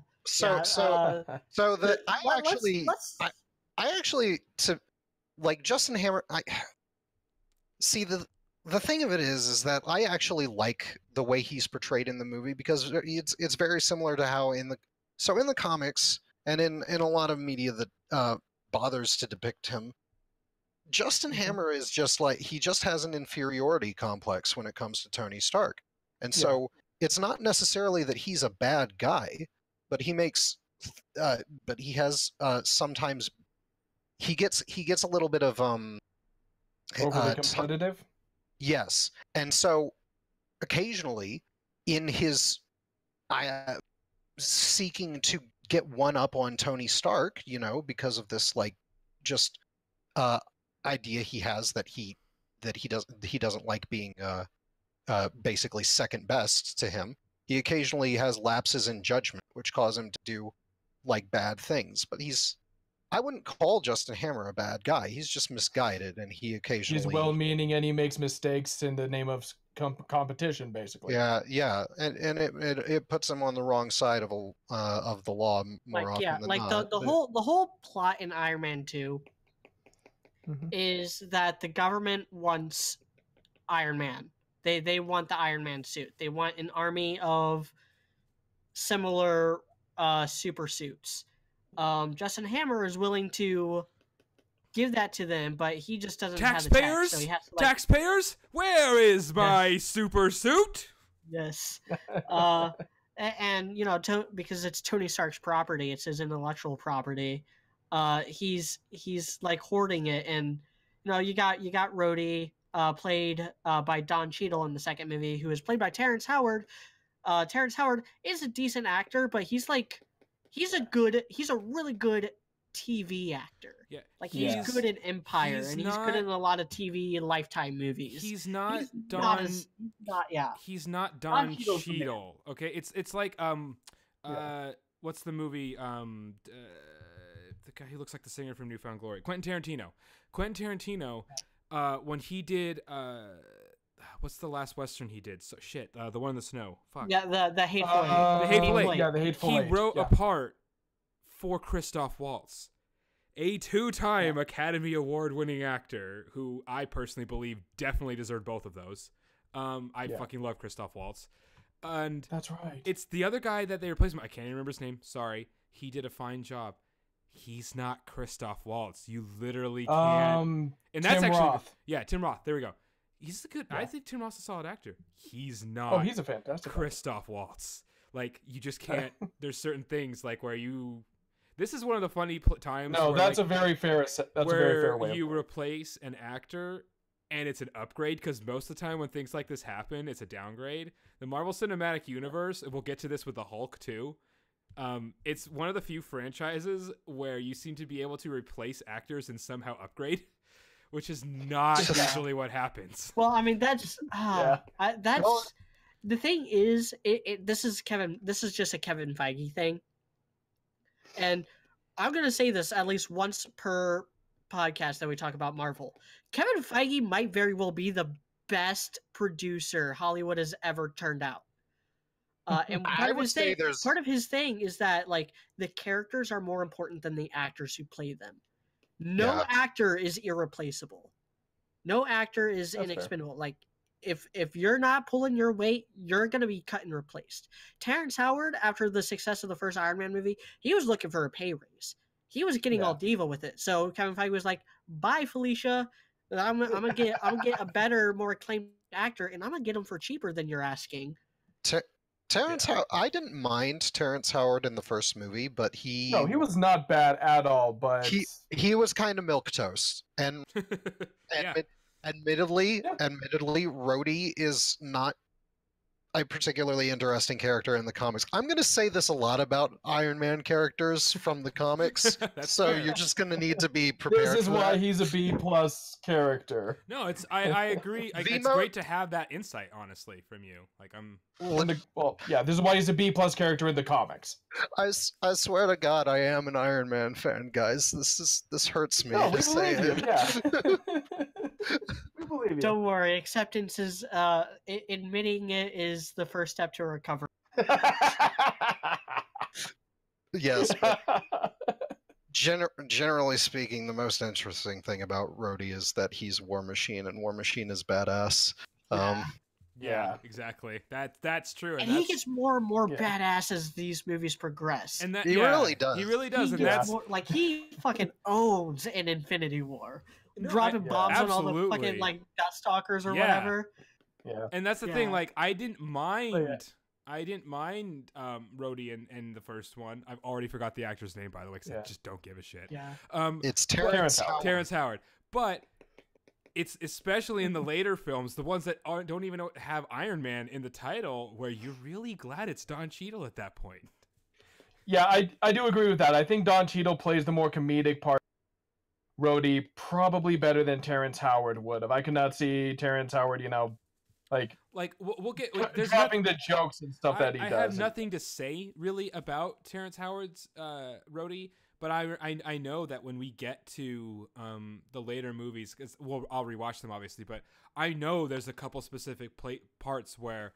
I actually to like Justin Hammer. I see the thing of it is that I actually like the way he's portrayed in the movie, because it's very similar to how in the comics and in a lot of media that bothers to depict him, Justin Mhm. Hammer is just like, he just has an inferiority complex when it comes to Tony Stark. And Yeah. so it's not necessarily that he's a bad guy, but he makes, but he has sometimes he gets a little bit of Overly competitive. yes, and so occasionally in his seeking to get one up on Tony Stark, you know, because of this like just uh idea he has that he doesn't like being basically second best to him. He occasionally has lapses in judgment which cause him to do like bad things, but I wouldn't call Justin Hammer a bad guy. He's just misguided, and he He's occasionally well-meaning and he makes mistakes in the name of competition, basically. yeah, and it puts him on the wrong side of the law more Like, often yeah, than like not. the whole plot in Iron Man 2 Mhm. is that the government wants Iron Man. They want the Iron Man suit. They want an army of similar super suits. Justin Hammer is willing to give that to them, but he just doesn't have the tech, so he has to, like, Taxpayers, where is my super suit? yes. And you know, because it's Tony Stark's property, it's his intellectual property. He's like hoarding it, and you know, you got Rhodey, played by Don Cheadle in the second movie, who is played by Terrence Howard. Terrence Howard is a decent actor, but he's a really good TV actor. Yeah, Like, he's good in Empire, he's and he's good in a lot of TV and Lifetime movies. He's not He's Don. not as not yeah. He's not Don Don Cheadle's the man. Cheadle. Okay, it's like what's the movie the guy who looks like the singer from Newfound Glory, Quentin Tarantino, when he did what's the last Western he did? So shit, the one in the snow. Fuck. Yeah, the Hateful Eight. The Hateful Eight. Yeah, the Hateful Eight. He wrote a part for Christoph Waltz, a two-time Academy Award-winning actor who I personally believe definitely deserved both of those. I fucking love Christoph Waltz. And that's right. It's the other guy that they replaced him. I can't even remember his name. Sorry. He did a fine job. He's not Christoph Waltz. You literally can't. And that's Tim Roth. Yeah, Tim Roth. There we go. He's a good. Yeah. I think Tim Roth's a solid actor. He's not. Oh, he's a fantastic Christoph Waltz. Like, you just can't. There's certain things like where you. This is one of the funny times. No, where, that's like, a very fair. That's a very fair way. You replace an actor, and it's an upgrade, because most of the time when things like this happen, it's a downgrade. The Marvel Cinematic Universe, we'll get to this with the Hulk too. It's one of the few franchises where you seem to be able to replace actors and somehow upgrade, which is not usually what happens. Well, I mean, that's the thing is, this is just a Kevin Feige thing. And I'm going to say this at least once per podcast that we talk about Marvel. Kevin Feige might very well be the best producer Hollywood has ever turned out. And part of his thing is that, like, the characters are more important than the actors who play them. No actor is irreplaceable. No actor is inexpendable. Fair. Like, if you're not pulling your weight, you're going to be cut and replaced. Terrence Howard, after the success of the first Iron Man movie, he was looking for a pay raise. He was getting all diva with it. So Kevin Feige was like, "Bye, Felicia. I'm gonna get a better, more acclaimed actor, and I'm gonna get him for cheaper than you're asking." Terrence Howard, I didn't mind Terrence Howard in the first movie, but he was not bad at all. But he was kind of milquetoast, and admittedly, Rhodey is not a particularly interesting character in the comics. I'm going to say this a lot about Iron Man characters from the comics, so fair. You're just going to need to be prepared. This is why he's a B+ character. No, I agree. It's great to have that insight, honestly, from you. Like, this is why he's a B+ character in the comics. I swear to God, I am an Iron Man fan, guys. This hurts me. No, we believe you. Yeah. We believe you. Don't worry. Acceptance is admitting it is the first step to recovery. Yes. Generally speaking, the most interesting thing about Rhodey is that he's War Machine, and War Machine is badass. Yeah, exactly. That's true. And that's, he gets more and more badass as these movies progress. and that, He really does. He really does. He And gets that's more, like, he fucking owns an Infinity War. No, dropping bombs on all the absolutely. fucking, like, Deathstalkers or Yeah. whatever. Yeah. And that's the thing, Yeah. like, I didn't mind Oh, yeah. Rhodey in the first one. I've already forgot the actor's name, by the way, because I just don't give a shit. Yeah. It's Terrence Howard. Terrence Howard. But it's especially in the later films, the ones that don't even have Iron Man in the title, where you're really glad it's Don Cheadle at that point. Yeah, I do agree with that. I think Don Cheadle plays the more comedic part. Rhodey probably better than Terrence Howard would have. I could not see Terrence Howard, like we'll get there's dropping the jokes and stuff that he does. I have nothing to say really about Terrence Howard's Rhodey, but I know that when we get to the later movies, because I'll rewatch them obviously, but I know there's a couple specific parts where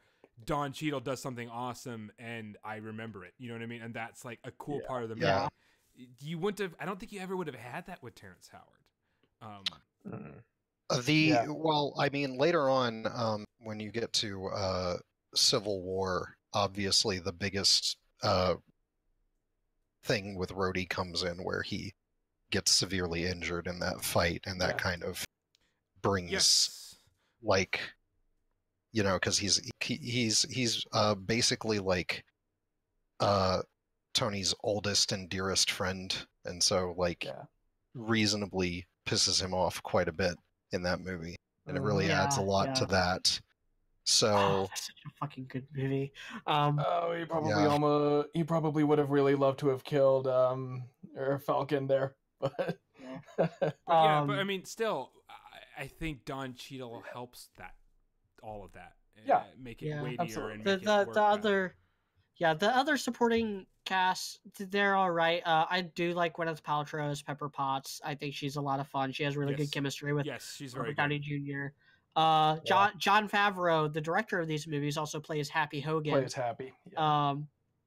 Don Cheadle does something awesome and I remember it. You know what I mean? And that's like a cool part of the movie. Yeah. You wouldn't have. I don't think you ever would have had that with Terrence Howard. Well, I mean, later on, when you get to Civil War, obviously the biggest thing with Rhodey comes in where he gets severely injured in that fight, and that kind of brings like, because he's basically like Tony's oldest and dearest friend, and so reasonably pisses him off quite a bit in that movie, and it really adds a lot to that. So that's such a fucking good movie. He probably would have really loved to have killed Falcon there, but but I mean, still, I think Don Cheadle helps all of that. Make it weightier absolutely. and make it work the other supporting cast, they're all right. I do like Gwyneth Paltrow as Pepper Potts. I think she's a lot of fun. She has really good chemistry with she's Robert very Downey Jr. Jon Favreau, the director of these movies, also plays Happy Hogan. Plays Happy. Yeah.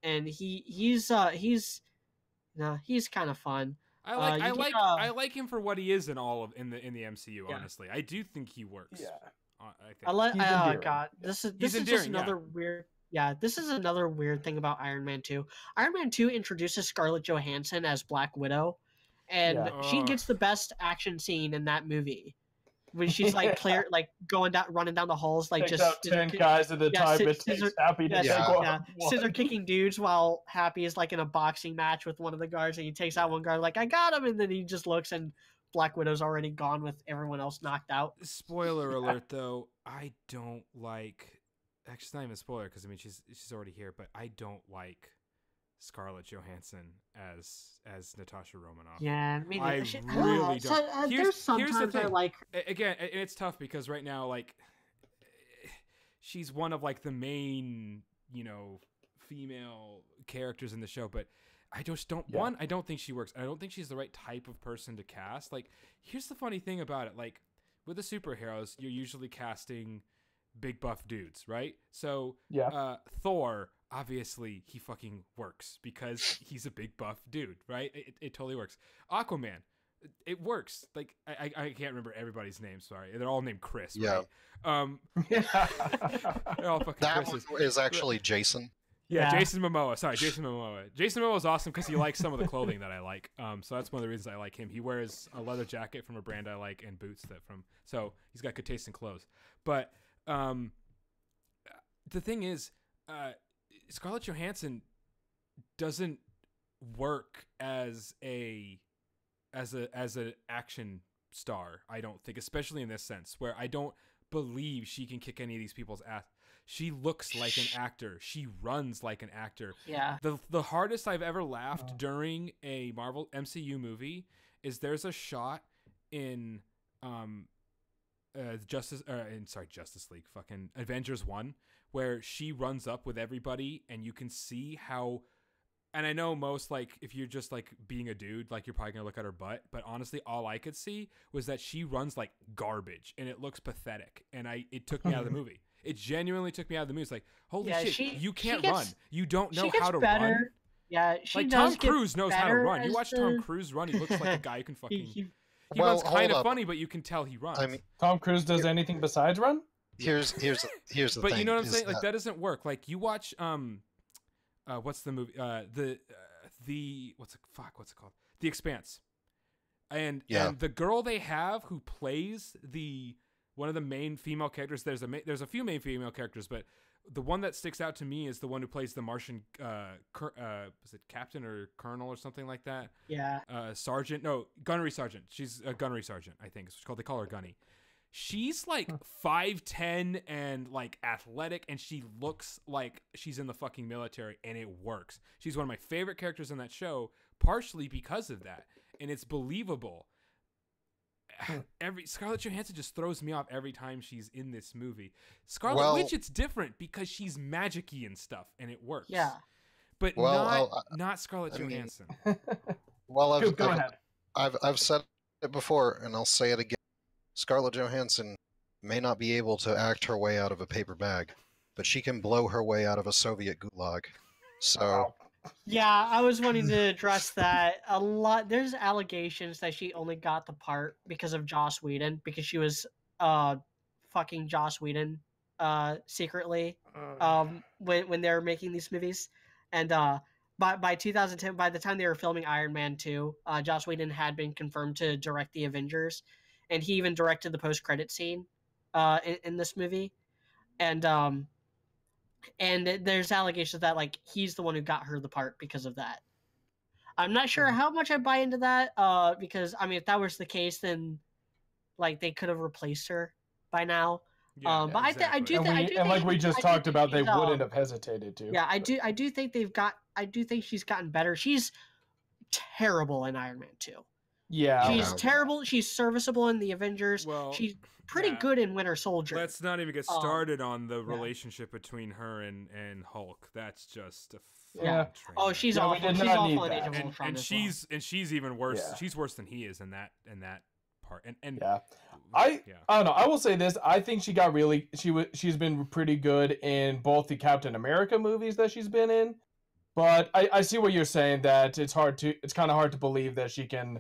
And he's kind of fun. I like him for what he is in the MCU. Honestly, I do think he works. Yeah, I think. Oh god, this is just another weird. Yeah, this is another weird thing about Iron Man 2. Iron Man 2 introduces Scarlett Johansson as Black Widow, and she gets the best action scene in that movie. When she's like running down the halls, like takes just out 10 guys at a time. It takes Happy to scissor kicking dudes while Happy is like in a boxing match with one of the guards, and he takes out one guard like, I got him, and then he just looks and Black Widow's already gone with everyone else knocked out. Spoiler alert, though, I don't like. Actually, it's not even a spoiler because I mean she's already here, but I don't like Scarlett Johansson as Natasha Romanoff. Yeah, I mean, I really don't. There's sometimes I like. Again, and it's tough because right now, like, she's one of like the main, female characters in the show, but I just don't I don't think she works. I don't think she's the right type of person to cast. Like, here's the funny thing about it: like, with the superheroes, you're usually casting big buff dudes, right? So Thor, obviously he fucking works because he's a big buff dude, right? It totally works. Aquaman, it works. Like I can't remember everybody's name, sorry. They're all named Chris, right? They're all fucking Chris's. That one is actually Jason. Yeah, Jason Momoa. Sorry, Jason Momoa. Jason Momoa is awesome because he likes some of the clothing that I like. So that's one of the reasons I like him. He wears a leather jacket from a brand I like and boots so he's got good taste in clothes. But the thing is, Scarlett Johansson doesn't work as an action star. I don't think, especially in this sense, where I don't believe she can kick any of these people's ass. She looks like an actor. She runs like an actor. Yeah. The hardest I've ever laughed during a Marvel MCU movie is there's a shot in Justice League, fucking Avengers 1, where she runs up with everybody and you can see how, and I know most, like, if you're just like being a dude, like, you're probably gonna look at her butt, but honestly all I could see was that she runs like garbage and it looks pathetic, and it took me out of the movie. It genuinely took me out of the movie. It's like, holy shit, you can't run. You don't know how to run. Yeah, she like does Tom Cruise knows how to run. You watch Tom the... Cruise run, he looks like a guy who can fucking... He Well, runs kind of funny, but you can tell he runs. I mean, Tom Cruise does anything besides run? here's the But thing. you know what I'm is saying? Like that doesn't work. Like you watch what's the movie? The what's it called? The Expanse. And the girl they have who plays one of the main female characters. There's a few main female characters, but the one that sticks out to me is the one who plays the Martian. Was it captain or colonel or something like that? Yeah. Sergeant? No, gunnery sergeant. She's a gunnery sergeant. I think it's called. They call her Gunny. She's like 5'10" and like athletic, and she looks like she's in the fucking military, and it works. She's one of my favorite characters in that show, partially because of that, and it's believable. Scarlett Johansson just throws me off every time she's in this movie. Scarlet Witch, it's different because she's magic-y and stuff, and it works. Yeah, but not Scarlett Johansson. Well, Go ahead. I've said it before, and I'll say it again. Scarlett Johansson may not be able to act her way out of a paper bag, but she can blow her way out of a Soviet gulag. So, yeah, I was wanting to address that a lot. There's allegations that she only got the part because of Joss Whedon, because she was fucking Joss Whedon secretly when they were making these movies. And by 2010, by the time they were filming Iron Man 2, Joss Whedon had been confirmed to direct the Avengers. And he even directed the post-credit scene in this movie. And there's allegations that like he's the one who got her the part because of that. I'm not sure how much I buy into that because I mean if that was the case then like they could have replaced her by now. Yeah, but exactly. I do think and like we just talked about, they wouldn't have hesitated to. Yeah, I do think she's gotten better. She's terrible in Iron Man 2. Yeah, she's terrible. She's serviceable in the Avengers. Well, she's pretty good in Winter Soldier. Let's not even get started on the relationship between her and Hulk. That's just a train. Oh, she's awful. She's awful in Age of Ultron. And she's even worse. Yeah. She's worse than he is in that part. And I don't know. I will say this. I think she got she's been pretty good in both the Captain America movies that she's been in. But I see what you're saying, that it's kind of hard to believe that she can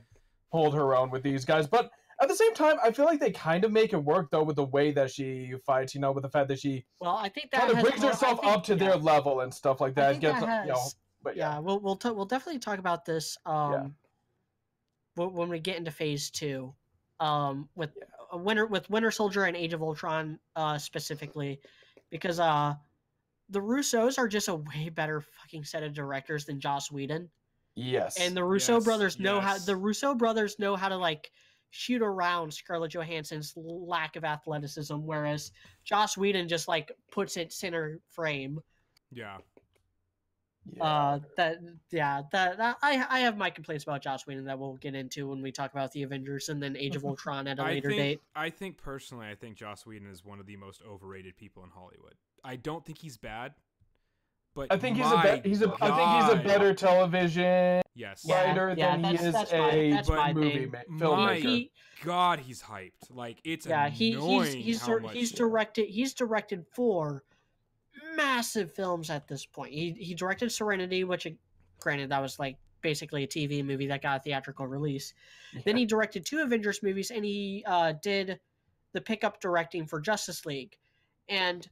hold her own with these guys. But at the same time, I feel like they kind of make it work though with the way that she fights, with the fact that she I think that kind of brings herself up to their level and stuff like that. We'll definitely talk about this when we get into phase 2 with Winter Soldier and Age of Ultron specifically, because the Russos are just a way better fucking set of directors than Joss Whedon. Yes. And the Russo brothers know how to like shoot around Scarlett Johansson's lack of athleticism, whereas Joss Whedon just like puts it center frame. Yeah. I have my complaints about Joss Whedon that we'll get into when we talk about the Avengers and then Age of Ultron at a later date. I think personally, Joss Whedon is one of the most overrated people in Hollywood. I don't think he's bad, but I think I think he's a better television writer than he is a movie filmmaker. God, he's hyped. Like it's annoying he's directed 4 massive films at this point. He directed Serenity, which granted that was like basically a TV movie that got a theatrical release. Yeah. Then he directed 2 Avengers movies, and he did the pickup directing for Justice League. And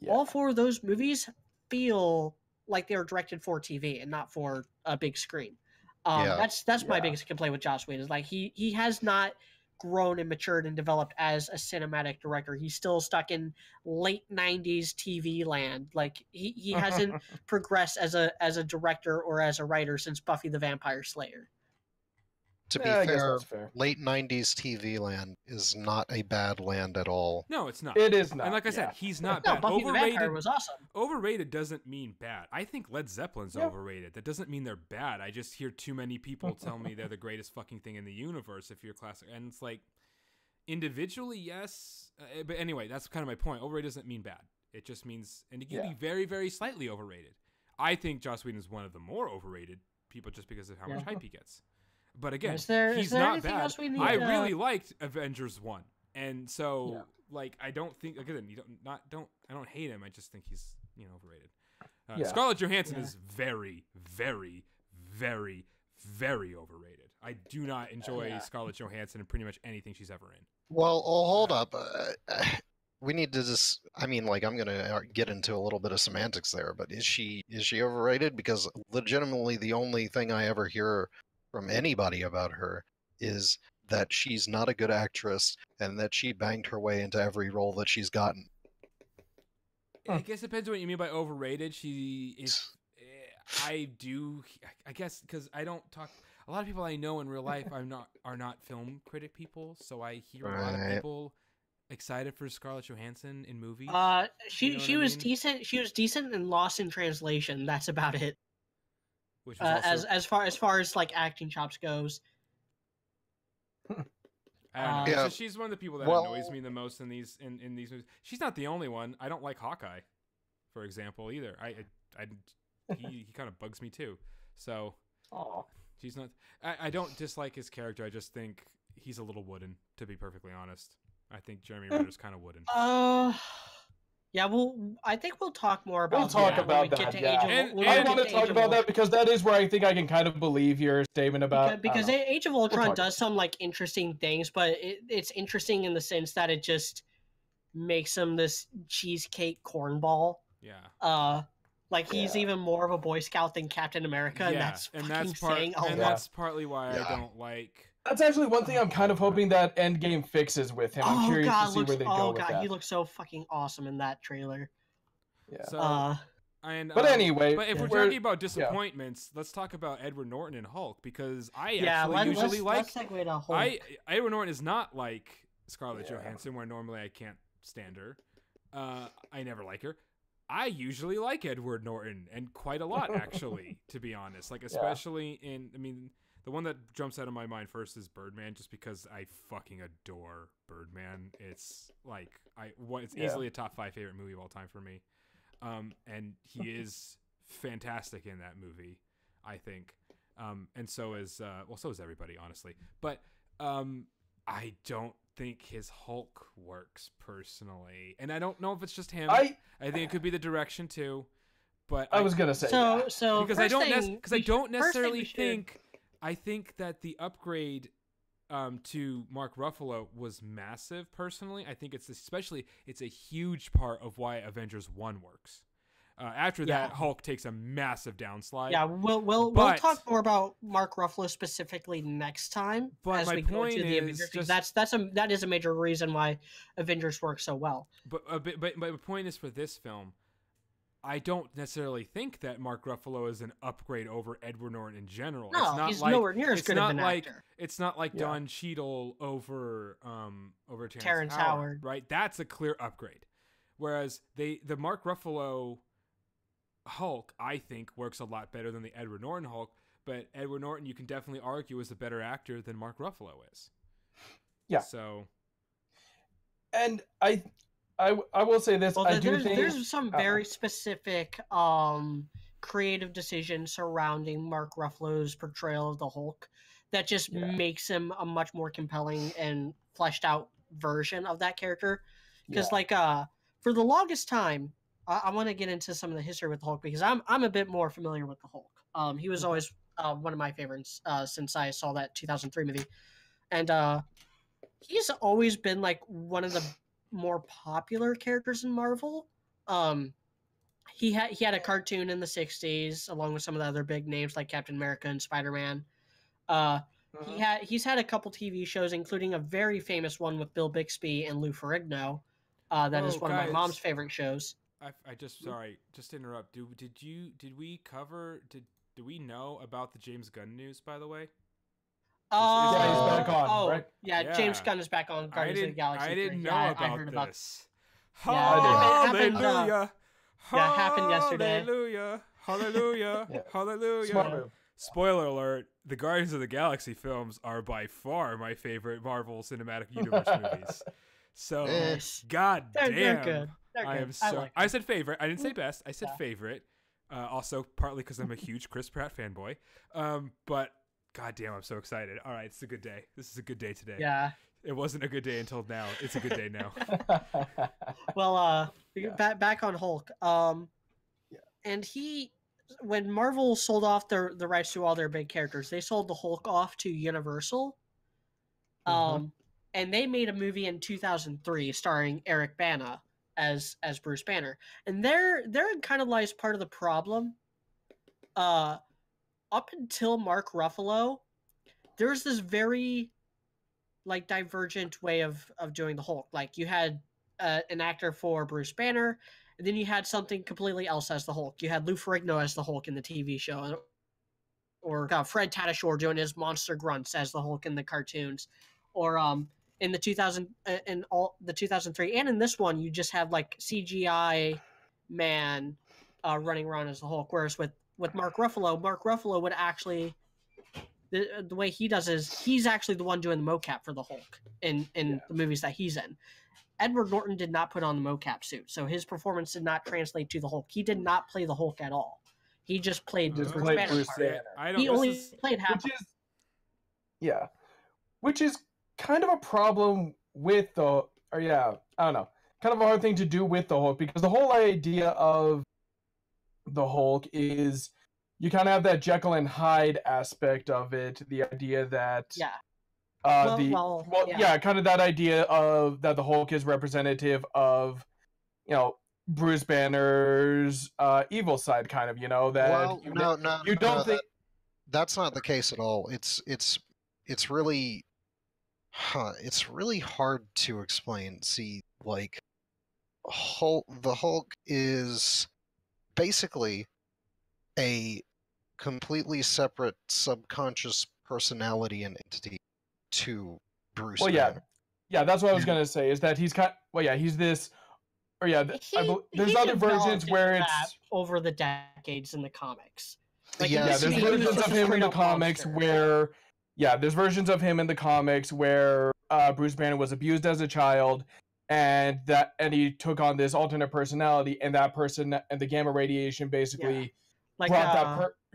all 4 of those movies feel like they were directed for TV and not for a big screen. That's my biggest complaint with Joss Whedon, is like he has not grown and matured and developed as a cinematic director. He's still stuck in late 90s TV land. Like he hasn't progressed as a director or as a writer since Buffy the Vampire Slayer. To be fair, late 90s TV land is not a bad land at all. No, it's not. It is not. And like I said, he's not bad. Buffy the Vampire was awesome. Overrated doesn't mean bad. I think Led Zeppelin's overrated. That doesn't mean they're bad. I just hear too many people tell me they're the greatest fucking thing in the universe if you're classic. And it's like, individually, yes. But anyway, that's kind of my point. Overrated doesn't mean bad. It just means, and it can be very, very slightly overrated. I think Joss Whedon is one of the more overrated people just because of how much hype he gets. But again, he's not bad. I really liked Avengers 1. And so, like, I don't think, again, I don't hate him. I just think he's, overrated. Scarlett Johansson is very, very, very, very overrated. I do not enjoy Scarlett Johansson in pretty much anything she's ever in. Well, hold up. we need to just. I mean, like, I'm gonna get into a little bit of semantics there, but is she overrated? Because legitimately, the only thing I ever hear from anybody about her is that she's not a good actress and that she banged her way into every role that she's gotten. I guess it depends on what you mean by overrated. She is. I do. I guess because I don't talk. A lot of people I know in real life are not film critic people, so I hear a lot of Right. people excited for Scarlett Johansson in movies. She was decent. She was decent in Lost in Translation. That's about it. Which was also, as far as like acting chops goes. I don't know. Yeah. So she's one of the people that Well- annoys me the most in these movies. She's not the only one. I don't like Hawkeye, for example, either. He kind of bugs me too. So Oh. she's not. I don't dislike his character. I just think he's a little wooden, to be perfectly honest. I think Jeremy Renner's kind of wooden. Yeah, I think we'll talk more about We'll talk that when we about get that. to Yeah. Age of And I get want to talk about that because that is where I think I can kind of believe your statement about because Age of Ultron talk does some like interesting things, but it's interesting in the sense that it just makes him this cheesecake cornball. Yeah. Like he's even more of a Boy Scout than Captain America, and that's saying a lot. That's partly why Yeah. I don't like. That's actually one thing I'm kind of hoping that Endgame fixes with him. I'm curious to see where they go with that. He looks so fucking awesome in that trailer. Yeah. So, but anyway, but if we're talking about disappointments, let's talk about Edward Norton and Hulk, because I usually like. Let's segue to Hulk. Edward Norton is not like Scarlett Johansson, where normally I can't stand her. I never like her. I usually like Edward Norton, and quite a lot, actually, to be honest. Like, especially in, I mean, the one that jumps out of my mind first is Birdman, just because I fucking adore Birdman. It's like, it's easily a top 5 favorite movie of all time for me. And he is fantastic in that movie, I think. And so is everybody, honestly. But I don't think his Hulk works personally, and I don't know if it's just him. I think it could be the direction too. But I was gonna say so because I don't necessarily think. I think that the upgrade to Mark Ruffalo was massive. Personally, I think it's a huge part of why Avengers 1 works. After that, Hulk takes a massive downslide. Yeah, we'll talk more about Mark Ruffalo specifically next time. But as my we go point into the is Avengers, that is a major reason why Avengers works so well. But my point is, for this film, I don't necessarily think that Mark Ruffalo is an upgrade over Edward Norton in general. No, it's not he's nowhere near as good of an actor. It's not like Don Cheadle over Terrence Howard, right? That's a clear upgrade. Whereas the Mark Ruffalo Hulk, I think, works a lot better than the Edward Norton Hulk. But Edward Norton, you can definitely argue, is a better actor than Mark Ruffalo is. Yeah. So, and I will say this. Well, I do think there's some very specific creative decisions surrounding Mark Ruffalo's portrayal of the Hulk that just makes him a much more compelling and fleshed out version of that character. Because for the longest time, I want to get into some of the history with the Hulk because I'm a bit more familiar with the Hulk. He was always one of my favorites since I saw that 2003 movie, and he's always been like one of the more popular characters in Marvel. He had a cartoon in the 60s along with some of the other big names like Captain America and Spider-Man. He's had a couple TV shows, including a very famous one with Bill Bixby and Lou Ferrigno. That is one of my mom's favorite shows. I just to interrupt. Did we know about the James Gunn news, by the way? Yeah, he's back on, right? Yeah, James Gunn is back on Guardians of the Galaxy 3. I didn't know about this. Hallelujah. Yeah, it happened yesterday. Hallelujah. Hallelujah. Hallelujah. Smart move. Spoiler alert, the Guardians of the Galaxy films are by far my favorite Marvel Cinematic Universe movies. So, god damn. They're good. I am so. I said favorite. I didn't say best. I said favorite. Also, partly because I'm a huge Chris Pratt fanboy. But god damn, I'm so excited. All right, it's a good day. This is a good day today. Yeah. It wasn't a good day until now. It's a good day now. Well, back on Hulk. And when Marvel sold off the rights to all their big characters, they sold the Hulk off to Universal. and they made a movie in 2003 starring Eric Bana as Bruce Banner, and therein kind of lies part of the problem. Up until Mark Ruffalo, there's this very like divergent way of doing the Hulk. Like you had an actor for Bruce Banner, and then you had something completely else as the Hulk. You had Lou Ferrigno as the Hulk in the TV show, or Fred Tatasciore doing his monster grunts as the Hulk in the cartoons, or in the 2003, and in this one you just have like CGI man running around as the Hulk. Whereas with Mark Ruffalo would actually the way he does is he's actually the one doing the mocap for the Hulk in the movies that he's in. Edward Norton did not put on the mocap suit, so his performance did not translate to the Hulk. He did not play the Hulk at all. He just played Bruce Banner. He only played half. Which is kind of a problem with the, I don't know, kind of a hard thing to do with the Hulk, because the whole idea of the Hulk is you kind of have that Jekyll and Hyde aspect of it. The idea that kind of that idea of that the Hulk is representative of, you know, Bruce Banner's evil side, kind of, you know, that you don't think that's not the case at all. It's really hard to explain. See, like the Hulk is basically a completely separate subconscious personality and entity to Bruce Banner. Yeah, that's what I was gonna say. Is that he's he's this, there's other versions where it's over the decades in the comics. Like, there's versions of him in the comics where, there's versions of him in the comics where Bruce Banner was abused as a child, and he took on this alternate personality, and that person and the gamma radiation basically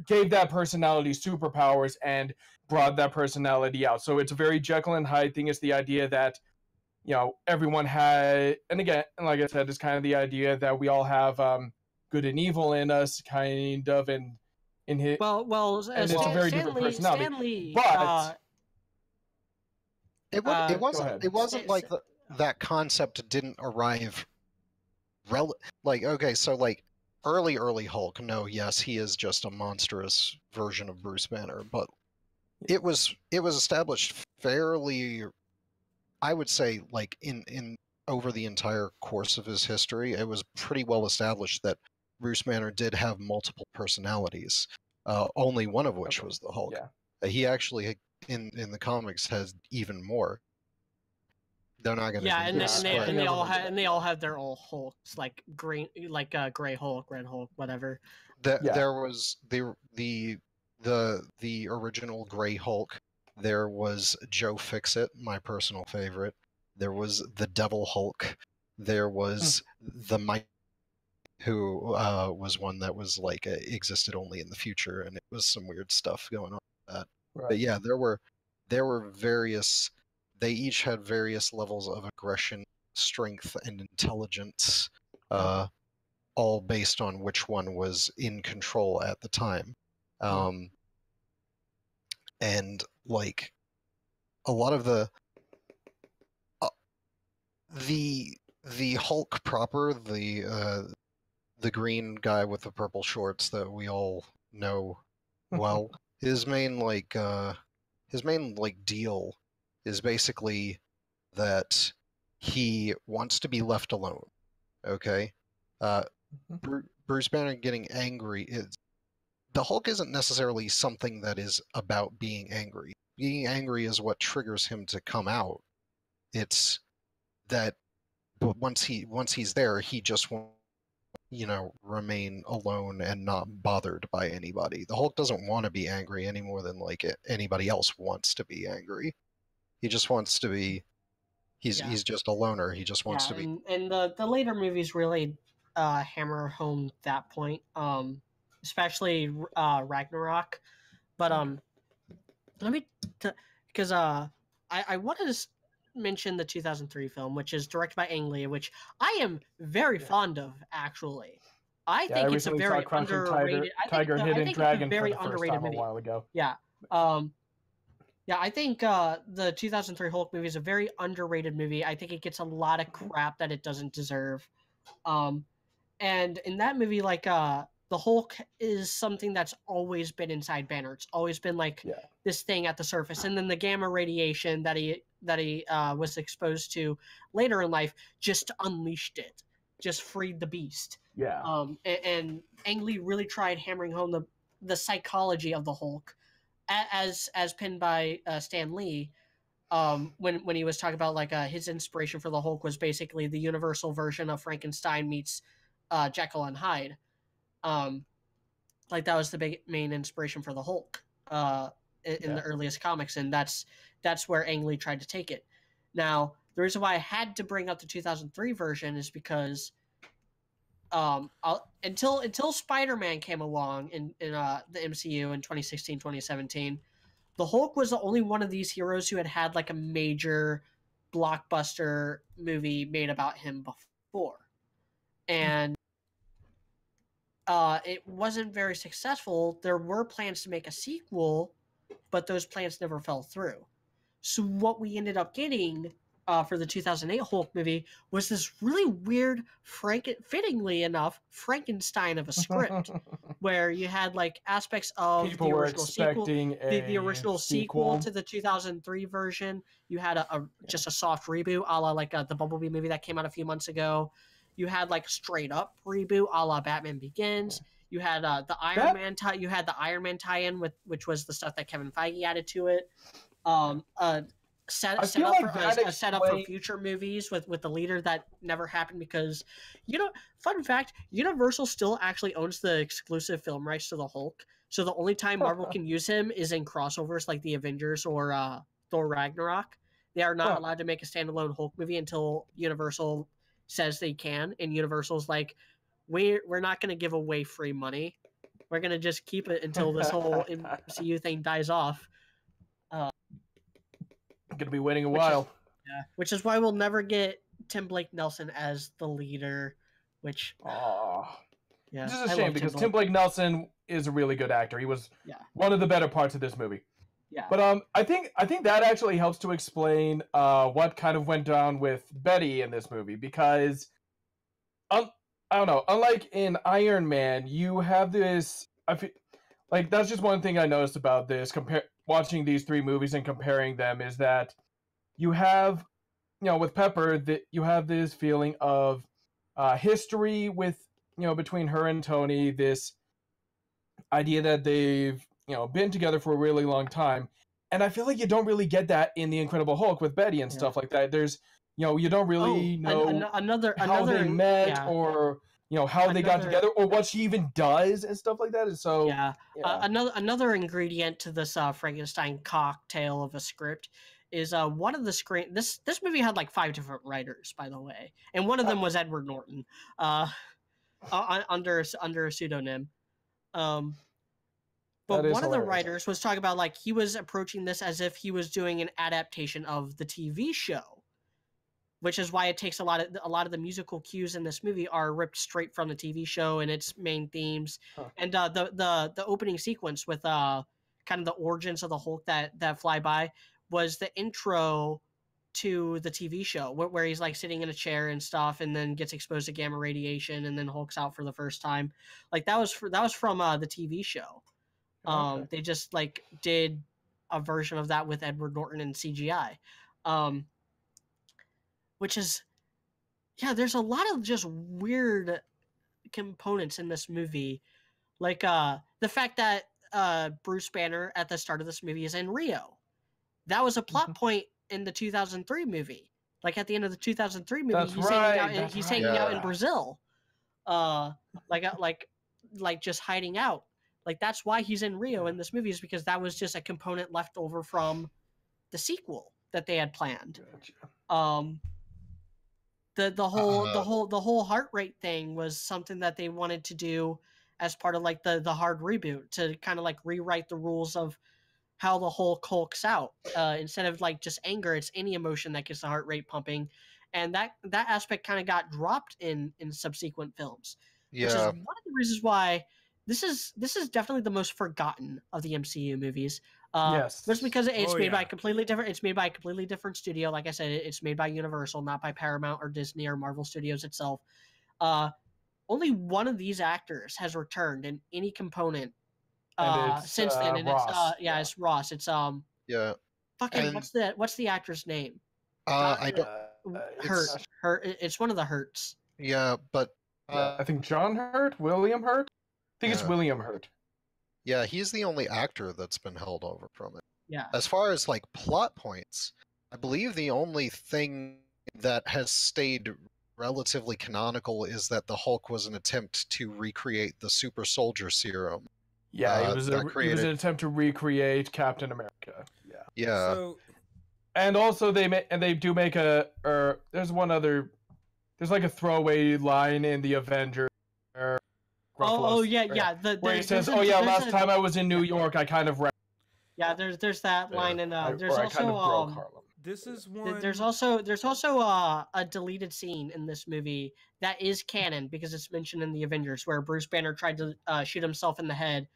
gave that personality superpowers and brought that personality out. So it's a very Jekyll and Hyde thing. It's the idea that, you know, everyone had, and again, like I said, it's kind of the idea that we all have good and evil in us, kind of, and it's a very different personality. But it wasn't like that concept didn't arrive. Early Hulk. No, yes, he is just a monstrous version of Bruce Banner, but it was established fairly, I would say, like in over the entire course of his history, it was pretty well established that Bruce Banner did have multiple personalities. Only one of which was the Hulk. He actually in the comics has even more. They're not going to. Yeah, and they all have their own Hulks, like green, like Gray Hulk, Red Hulk, whatever. There was the original Gray Hulk. There was Joe Fixit, my personal favorite. There was the Devil Hulk. There was the Mike, who was one that was like existed only in the future, and it was some weird stuff going on with that. Right. But yeah, there were various. They each had various levels of aggression, strength, and intelligence, all based on which one was in control at the time. And like a lot of the Hulk proper, the green guy with the purple shorts that we all know well, his main deal is basically that he wants to be left alone. Okay? Bruce Banner getting angry the Hulk isn't necessarily something that is about being angry. Being angry is what triggers him to come out. It's that once he's there, he just won't, remain alone and not bothered by anybody. The Hulk doesn't want to be angry any more than like anybody else wants to be angry. He just wants to be. He's just a loner. He just wants to be. And the later movies really hammer home that point, especially Ragnarok. But because I wanted to mention the 2003 film, which is directed by Ang Lee, which I am very fond of, actually. I think it's a very underrated. Tiger Hidden Dragon very for the first underrated time movie a while ago. Yeah. Yeah, I think the 2003 Hulk movie is a very underrated movie. I think it gets a lot of crap that it doesn't deserve. Um, and in that movie, like the Hulk is something that's always been inside Banner. It's always been like Yeah. this thing at the surface, and then the gamma radiation that he was exposed to later in life just unleashed it, just freed the beast. Yeah. And Ang Lee really tried hammering home the psychology of the Hulk, as pinned by Stan Lee. When he was talking about like his inspiration for the Hulk was basically the universal version of Frankenstein meets Jekyll and Hyde. Um, like that was the big main inspiration for the Hulk in the earliest comics, and that's where Ang Lee tried to take it. Now, the reason why I had to bring up the 2003 version is because until Spider-Man came along in the MCU in 2016, 2017, the Hulk was the only one of these heroes who had had like a major blockbuster movie made about him before, and it wasn't very successful. There were plans to make a sequel, but those plans never fell through. So what we ended up getting for the 2008 Hulk movie was this really weird, fittingly enough, Frankenstein of a script, where you had like aspects of People the were original sequel, expecting the a original sequel to the 2003 version. You had just a soft reboot, a la like the Bumblebee movie that came out a few months ago. You had like straight up reboot, a la Batman Begins. You had the Iron Man you had the Iron Man tie-in with which was the stuff that Kevin Feige added to it. Set up for future movies with the leader that never happened because, fun fact, Universal still actually owns the exclusive film rights to the Hulk. So the only time Marvel can use him is in crossovers like the Avengers or Thor Ragnarok. They are not allowed to make a standalone Hulk movie until Universal says they can, and Universal's like, we're not going to give away free money. We're going to just keep it until this whole MCU thing dies off. Gonna be waiting a while. Which is why we'll never get Tim Blake Nelson as the leader. Which, this is a shame because Tim Blake Nelson is a really good actor. He was one of the better parts of this movie. Yeah. But I think that actually helps to explain what kind of went down with Betty in this movie because, I don't know. Unlike in Iron Man, you have this. I feel like that's just one thing I noticed about this. Watching these three movies and comparing them is that you have, with Pepper, that you have this feeling of history with, between her and Tony, this idea that they've, been together for a really long time. And I feel like you don't really get that in The Incredible Hulk with Betty and stuff like that. There's, you don't really know how they met or, how they got together or what she even does and stuff like that. And so another ingredient to this Frankenstein cocktail of a script is one of the this movie had like 5 different writers, by the way, and one of them was Edward Norton under a pseudonym. But one of the writers was talking about like he was approaching this as if he was doing an adaptation of the TV show, which is why it takes a lot of the musical cues in this movie are ripped straight from the TV show and its main themes. And the opening sequence with kind of the origins of the Hulk that fly by was the intro to the TV show where he's like sitting in a chair and stuff and then gets exposed to gamma radiation and then Hulk's out for the first time. Like that was from the TV show. They just like did a version of that with Edward Norton and CGI. Which is, there's a lot of just weird components in this movie. Like the fact that Bruce Banner at the start of this movie is in Rio. That was a plot point in the 2003 movie. Like at the end of the 2003 movie, he's hanging out in Brazil. Like just hiding out. Like that's why he's in Rio in this movie is because that was just a component left over from the sequel that they had planned. Gotcha. The whole heart rate thing was something that they wanted to do as part of like the hard reboot to kind of like rewrite the rules of how the Hulk hulks out. Instead of like just anger, it's any emotion that gets the heart rate pumping, and that aspect kind of got dropped in subsequent films. Yeah. Which is one of the reasons why this is definitely the most forgotten of the MCU movies. Yes. Just because it's Oh, made by yeah. a completely different. It's made by a completely different studio. Like I said, it's made by Universal, not by Paramount or Disney or Marvel Studios itself. Only one of these actors has returned in any component And it's since then, and Ross. it's Ross. It's Yeah. fucking And what's the actor's name? I don't. Hurt. It's one of the Hurts. Yeah, but I think John Hurt, William Hurt. I think it's Yeah. William Hurt. yeah, he's the only actor that's been held over from it. Yeah. As far as like plot points, I believe the only thing that has stayed relatively canonical is that the Hulk was an attempt to recreate the super soldier serum. Yeah, it was that an attempt to recreate Captain America. Yeah. Yeah. So And also they do make there's one other, there's like a throwaway line in the Avengers. Yeah. Where he says, "Oh yeah, last time I was in New York, I kind of Yeah, there's that line, and there's I also kind of broke Harlem." this is one. there's also a deleted scene in this movie that is canon because it's mentioned in the Avengers where Bruce Banner tried to shoot himself in the head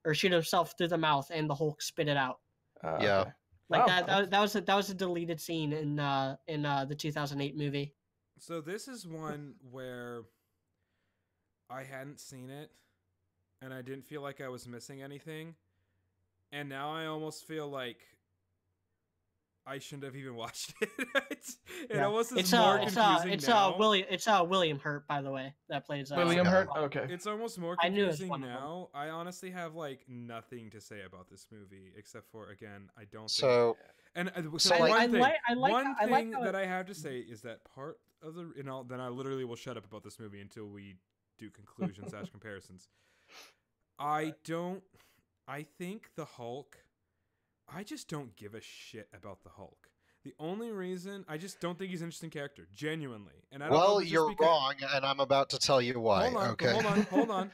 or shoot himself through the mouth, and the Hulk spit it out. Yeah. Okay. Like Wow, that was a deleted scene in the 2008 movie. So this is one where I hadn't seen it, and I didn't feel like I was missing anything, and now I almost feel like I shouldn't have even watched it. It almost is more confusing now. It's William Hurt, by the way, that plays William Yeah. Hurt. Okay. It's almost more I knew it was confusing one of them. now. I honestly have like nothing to say about this movie except for, again, I don't think. So And So, one like- thing, I like thing how that I have to say is that part of the, then I literally will shut up about this movie until we do conclusions / comparisons. I think the Hulk, I just don't give a shit about the Hulk. The only reason, I just don't think he's an interesting character, genuinely. And I don't know well, if it's just you're because- wrong, and I'm about to tell you why. Hold on, okay. hold on.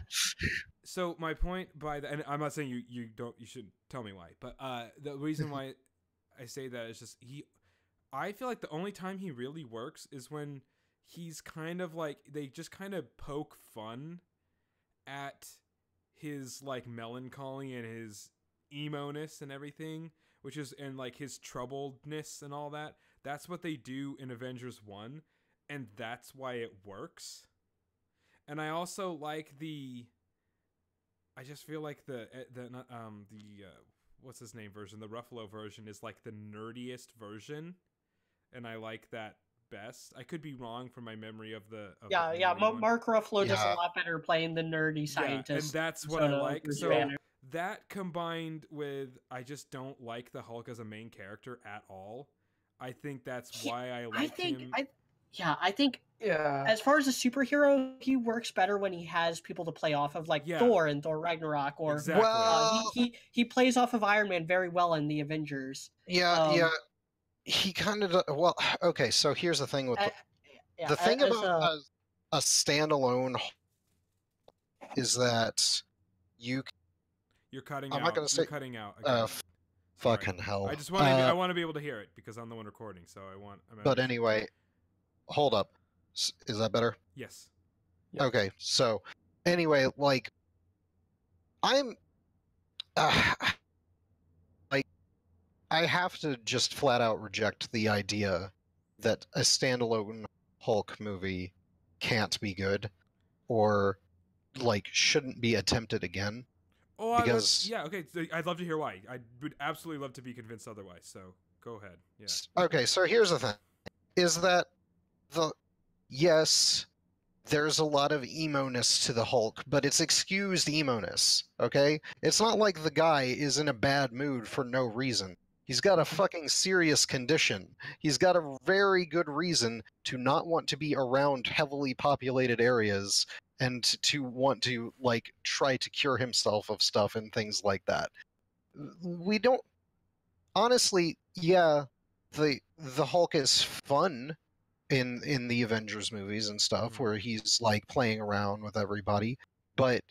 So my point by that, and I'm not saying you should tell me why, but the reason why I say that is just I feel like the only time he really works is when he's kind of like, they just kind of poke fun at his like melancholy and his emo-ness and everything, which is, and like his troubledness and all that. That's what they do in Avengers 1, and that's why it works. And I also like I just feel like the what's his name version, the Ruffalo version is like the nerdiest version, and I like that best. I could be wrong from my memory of the Henry one. Mark Ruffalo does Yeah. a lot better playing the nerdy scientist. and that's what I like. So that combined with, I just don't like the Hulk as a main character at all. I think that's why I like him. I think Yeah. as far as a superhero, he works better when he has people to play off of, like Yeah. Thor and Thor Ragnarok, or Exactly. Well, he plays off of Iron Man very well in the Avengers. yeah. He kind of well. Okay, so here's the thing with the thing about a standalone is that you're cutting I'm out. not gonna say- You're cutting out. Again. fucking hell. I just want to. I want to be able to hear it because I'm the one recording. So I want. But anyway, hold up. Is that better? Yes. Yeah. Okay, so anyway, like I'm like I have to just flat out reject the idea that a standalone Hulk movie can't be good or like shouldn't be attempted again. Oh, Because- yeah. Okay. So I'd love to hear why. I would absolutely love to be convinced otherwise. So go ahead. Yeah. Okay, so here's the thing. Is that yes, there's a lot of emo-ness to the Hulk, but it's excused emo-ness, okay? It's not like the guy is in a bad mood for no reason. He's got a fucking serious condition. He's got a very good reason to not want to be around heavily populated areas and to want to, like, try to cure himself of stuff and things like that. We don't... Honestly, yeah, the Hulk is fun in the Avengers movies and stuff, where he's like playing around with everybody, but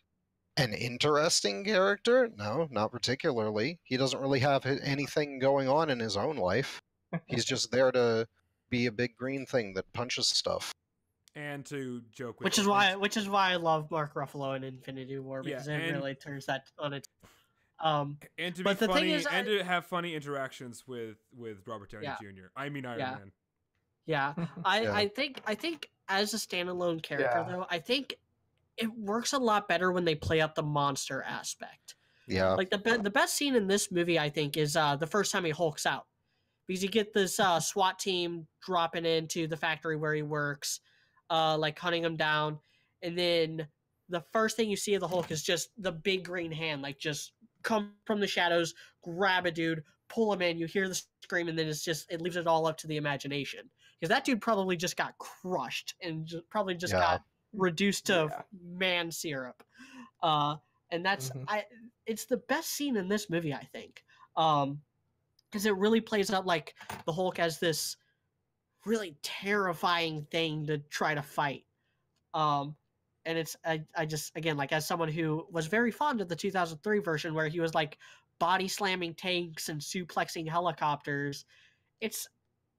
an interesting character? No, not particularly. He doesn't really have anything going on in his own life. He's just there to be a big green thing that punches stuff. and to joke with which is why I love Mark Ruffalo in Infinity War, because it really turns that on its. And to be but the funny, thing is, and to have funny interactions with Robert Downey Yeah. Jr. I mean Iron Man. Yeah, I think as a standalone character though, I think it works a lot better when they play up the monster aspect. Yeah. Like the best scene in this movie, I think, is the first time he hulks out, because you get this SWAT team dropping into the factory where he works, like hunting him down, and then the first thing you see of the Hulk is just the big green hand, like just come from the shadows, grab a dude, pull him in. You hear the scream, and then it leaves it all up to the imagination, because that dude probably just got crushed and probably just got reduced to man syrup. And that's it's the best scene in this movie, I think, because it really plays out like the Hulk as this really terrifying thing to try to fight. And it's I just, again, like, as someone who was very fond of the 2003 version where he was like body slamming tanks and suplexing helicopters, it's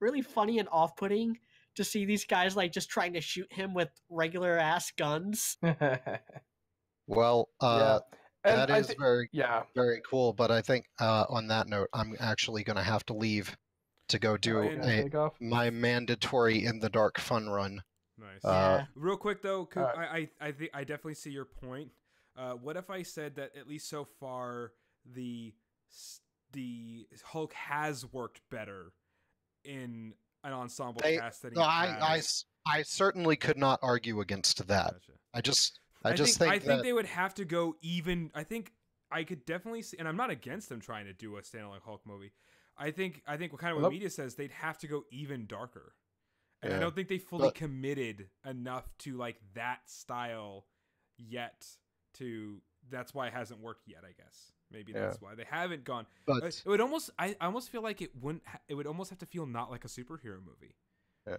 really funny and off-putting to see these guys like just trying to shoot him with regular ass guns. Well, that is very cool. But I think on that note, I'm actually going to have to leave to go do my mandatory in the dark fun run. Nice. Real quick though, I think I definitely see your point. What if I said that at least so far the Hulk has worked better in an ensemble cast than he has? I certainly could not argue against that. Gotcha. I think they would have to go even. I think I could definitely see, and I'm not against them trying to do a standalone Hulk movie. I think what media says, they'd have to go even darker. And I don't think they fully committed enough to like that style yet. That's why it hasn't worked yet, I guess. Maybe that's why they haven't gone. But it would almost, I almost feel like it would almost have to feel not like a superhero movie. Yeah.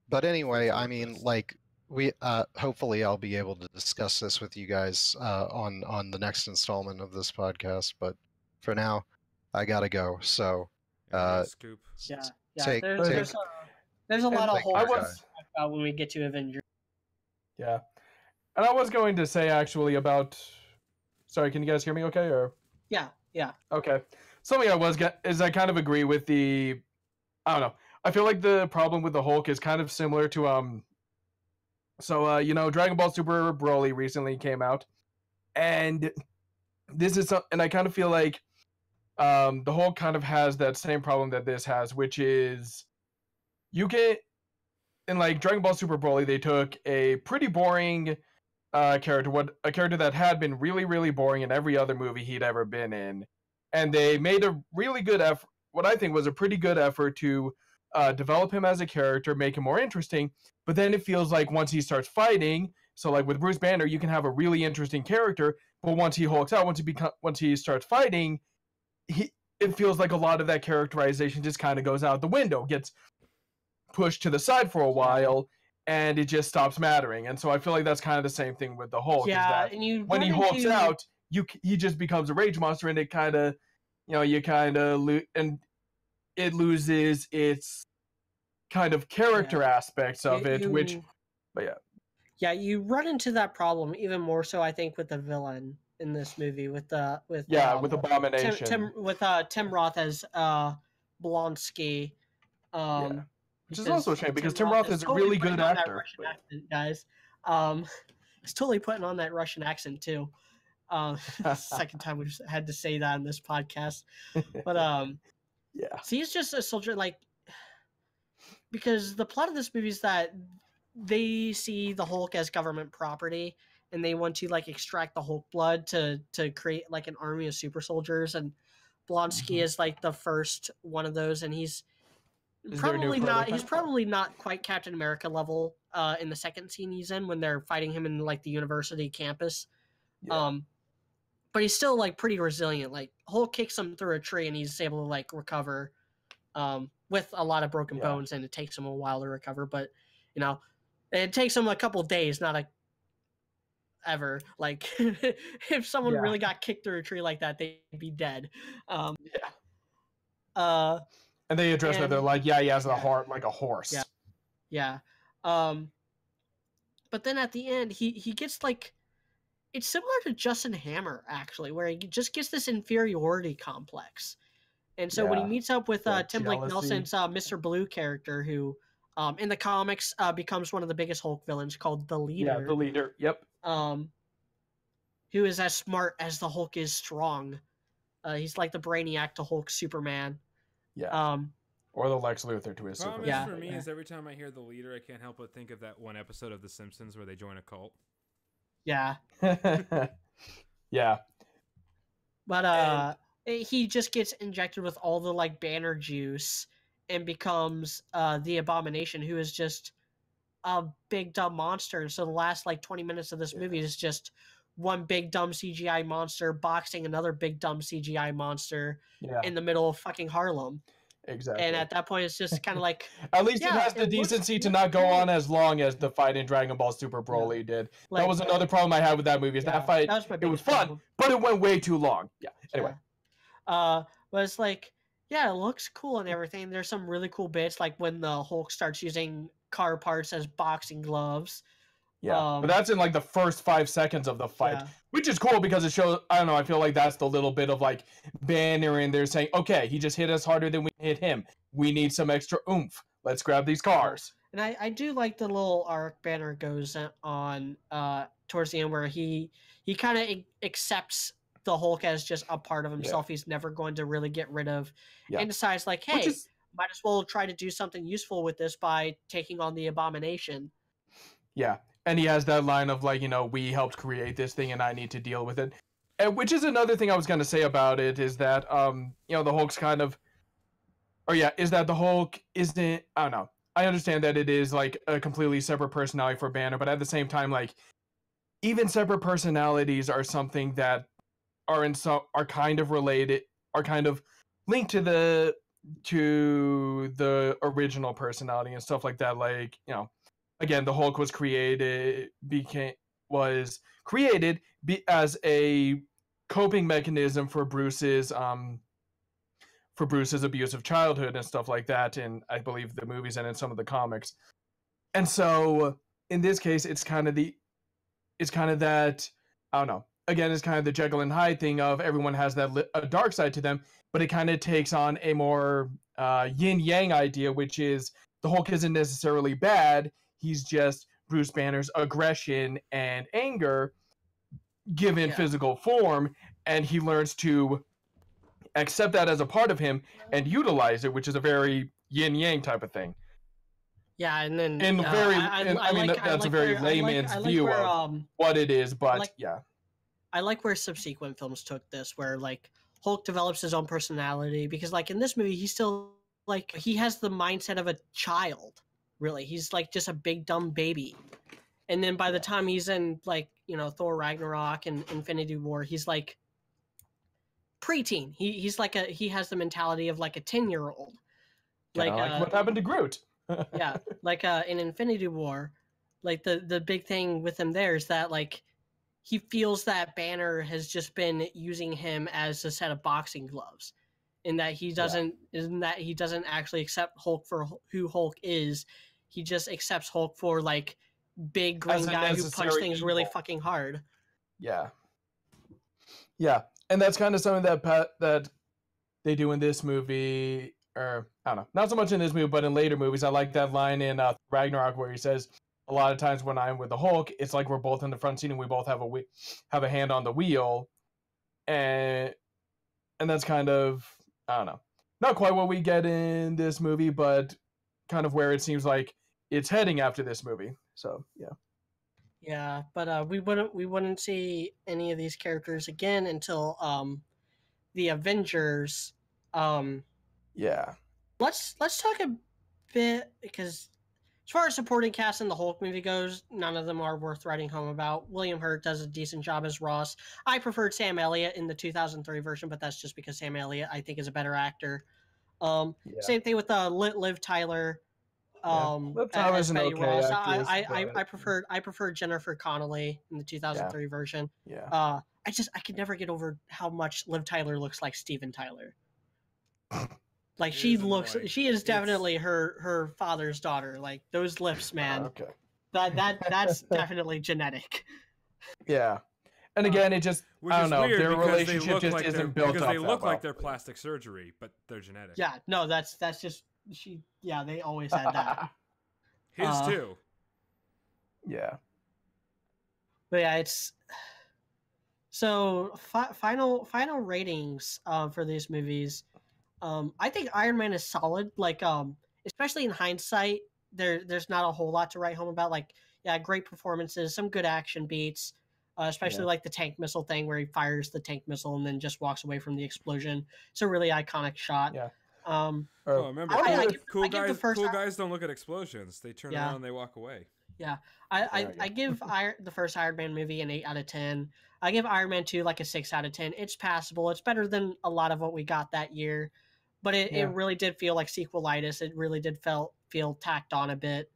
But anyway, I mean, like, we hopefully I'll be able to discuss this with you guys on the next installment of this podcast. But for now, I gotta go. So scoop. There's a lot of holes to talk about when we get to Avengers. Yeah, and I was going to say actually about. Sorry, can you guys hear me? Okay, or yeah. Okay, something I kind of agree with the. I don't know. I feel like the problem with the Hulk is kind of similar to Dragon Ball Super Broly recently came out, and this is and I kind of feel like the Hulk kind of has that same problem that this has, which is you get in like Dragon Ball Super Broly, they took a pretty boring character, a character that had been really, really boring in every other movie he'd ever been in, and they made a really good effort. What I think was a pretty good effort to develop him as a character, make him more interesting. But then it feels like once he starts fighting, so like with Bruce Banner, you can have a really interesting character, but once he hulks out, once he starts fighting, it feels like a lot of that characterization just kind of goes out the window, gets pushed to the side for a while, and it just stops mattering. And so I feel like that's kind of the same thing with the Hulk. Yeah, is that when he hulks out, he just becomes a rage monster, and it kind of, and it loses its kind of character aspects of it, Yeah, you run into that problem even more so, I think, with the villain in this movie with Abomination, with Tim Roth as Blonsky. Which is also a shame because Tim Roth is a really good actor. Guys, he's totally putting on that Russian accent too. Second time we've had to say that in this podcast, but so he's just a soldier, like, because the plot of this movie is that they see the Hulk as government property, and they want to like extract the Hulk blood to create like an army of super soldiers, and Blonsky is like the first one of those, and he's probably not quite Captain America level in the second scene he's in when they're fighting him in like the university campus. But he's still like pretty resilient. Like Hulk kicks him through a tree and he's able to like recover with a lot of broken bones, and it takes him a while to recover, but it takes him a couple days, not ever. Like if someone really got kicked through a tree like that, they'd be dead. And they address that they're like, he has a heart like a horse. Yeah. But then at the end, he gets like, it's similar to Justin Hammer actually, where he just gets this inferiority complex. And so when he Yeah, meets up with that Tim Blake jealousy. Nelson's Mr. Blue character, who in the comics becomes one of the biggest Hulk villains, called the Yeah, Leader, the leader. Yep. who is as smart as the Hulk is strong. He's like the Brainiac to Hulk Superman. Yeah. Or the Lex Luthor to his Problem Superman. is Yeah. for me is every time I hear the Leader, I can't help but think of that one episode of The Simpsons where they join a cult. Yeah. Yeah. But he just gets injected with all the like Banner juice and becomes the Abomination, who is just a big dumb monster. And so the last like 20 minutes of this movie is just one big dumb CGI monster boxing another big dumb CGI monster Yeah. in the middle of fucking Harlem. Exactly. And at that point, it's just kind of like, At least yeah, it has the it looks decency to really not go cool. on as long as the fight in Dragon Ball Super Broly did. Like, That was another problem I had with that movie. Is yeah, that fight? that was my It was biggest fun, problem. but it went way too long. Yeah. Anyway. But it's like, yeah, it looks cool and everything. There's some really cool bits, like when the Hulk starts using car parts as boxing gloves. Yeah, but that's in like the first 5 seconds of the fight, Yeah. which is cool because it shows. I don't know. I feel like that's the little bit of like Banner in there saying, "Okay, he just hit us harder than we hit him. We need some extra oomph. Let's grab these cars." And I do like the little arc Banner goes on towards the end where he kind of accepts the Hulk as just a part of himself. He's never going to really get rid of, and decides like, hey, might as well try to do something useful with this by taking on the Abomination. Yeah. And he has that line of like, we helped create this thing and I need to deal with it. And which is another thing I was going to say about it is that, the Hulk's kind of, is that the Hulk isn't, I don't know. I understand that it is like a completely separate personality for Banner, but at the same time, like even separate personalities are something that are kind of related, are kind of linked to the original personality and stuff like that. Like, again, the Hulk was created as a coping mechanism for Bruce's abusive childhood and stuff like that in, I believe, the movies and in some of the comics. And so in this case, it's kind of that, I don't know. Again, it's kind of the Jekyll and Hyde thing of everyone has a dark side to them, but it kind of takes on a more yin-yang idea, which is the Hulk isn't necessarily bad. He's just Bruce Banner's aggression and anger given physical form, and he learns to accept that as a part of him and utilize it, which is a very yin-yang type of thing. Yeah, and then that's a very layman's view of what it is, but I like where subsequent films took this, where like Hulk develops his own personality, because like in this movie, he's still like, he has the mindset of a child. Really, he's like just a big dumb baby, and then by the time he's in like Thor Ragnarok and Infinity War, he's like preteen. He has the mentality of like a 10-year-old. Like what happened to Groot. Yeah, like in Infinity War, like the big thing with him there is that like he feels that Banner has just been using him as a set of boxing gloves, in that he doesn't actually accept Hulk for who Hulk is. He just accepts Hulk for like big green guy who punches things really fucking hard. Yeah, and that's kind of something that they do in this movie, or I don't know, not so much in this movie, but in later movies. I like that line in Ragnarok where he says, "A lot of times when I'm with the Hulk, it's like we're both in the front seat and we both have a hand on the wheel," and that's kind of, I don't know, not quite what we get in this movie, but kind of where it seems like it's heading after this movie. So yeah, but we wouldn't see any of these characters again until the Avengers. Let's talk a bit, because as far as supporting cast in the Hulk movie goes, none of them are worth writing home about. William Hurt does a decent job as Ross. I preferred Sam Elliott in the 2003 version, but that's just because Sam Elliott, I think, is a better actor. Same thing with Liv Tyler. Liv Tyler's an okay Ross. actress, I prefer Jennifer Connelly in the 2003 version. I could never get over how much Liv Tyler looks like Steven Tyler. Like she is definitely her father's daughter. Like those lips, man. Okay. That's definitely genetic. Yeah. And again, it just Which I is don't know. weird Their because they relationship look just like isn't built because up they that look well. like they're plastic surgery, but they're genetic. Yeah, no, that's just they always had that. His too. Yeah. But yeah, it's so final ratings for these movies. I think Iron Man is solid. Like especially in hindsight, there's not a whole lot to write home about. Like yeah, great performances, some good action beats. Especially like the tank missile thing where he fires the tank missile and then just walks away from the explosion. It's a really iconic shot. Yeah. Oh, remember, cool guys don't look at explosions. They turn around and they walk away. Yeah, I give the first Iron Man movie an 8 out of 10. I give Iron Man 2 like a 6 out of 10. It's passable. It's better than a lot of what we got that year, but it really did feel like sequelitis. It really did feel tacked on a bit,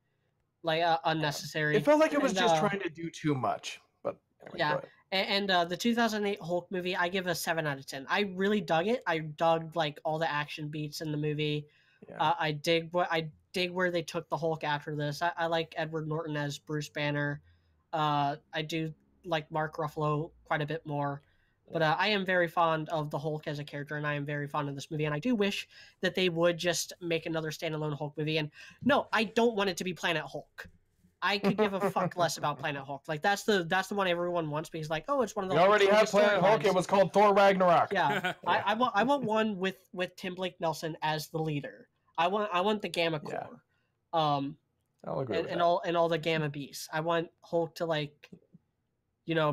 like unnecessary. It felt like it was just trying to do too much. But anyway, yeah, and the 2008 Hulk movie, I give a 7 out of 10. I really dug it. I dug like all the action beats in the movie. Yeah. I dig where they took the Hulk after this. I like Edward Norton as Bruce Banner. I do like Mark Ruffalo quite a bit more. But I am very fond of the Hulk as a character, and I am very fond of this movie. And I do wish that they would just make another standalone Hulk movie. And no, I don't want it to be Planet Hulk. I could give a fuck less about Planet Hulk. Like that's the one everyone wants because like, oh, it's one of the. We already had Planet Hulk. It was called Thor Ragnarok. Yeah, I want one with Tim Blake Nelson as the leader. I want the Gamma Corps. I'll agree with and that. all the Gamma Beasts. I want Hulk to like,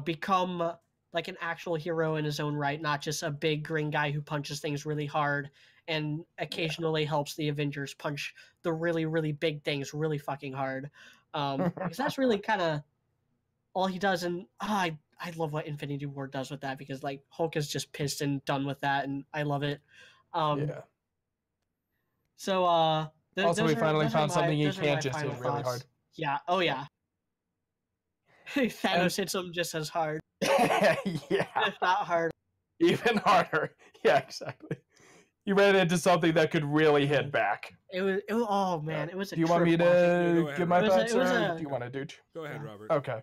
become like an actual hero in his own right, not just a big green guy who punches things really hard and occasionally helps the Avengers punch the really, really big things really fucking hard. Because that's really kind of all he does. And I love what Infinity War does with that because like Hulk is just pissed and done with that, and I love it. So also we finally found something he can't just hit really hard. Yeah. Oh yeah. Thanos hits him just as hard. Yeah. If not harder. Even harder. Yeah, exactly. You ran into something that could really hit back. It was oh man, it was a Do you want me to give my thoughts, or do you want to do? Go ahead, Robert. Okay.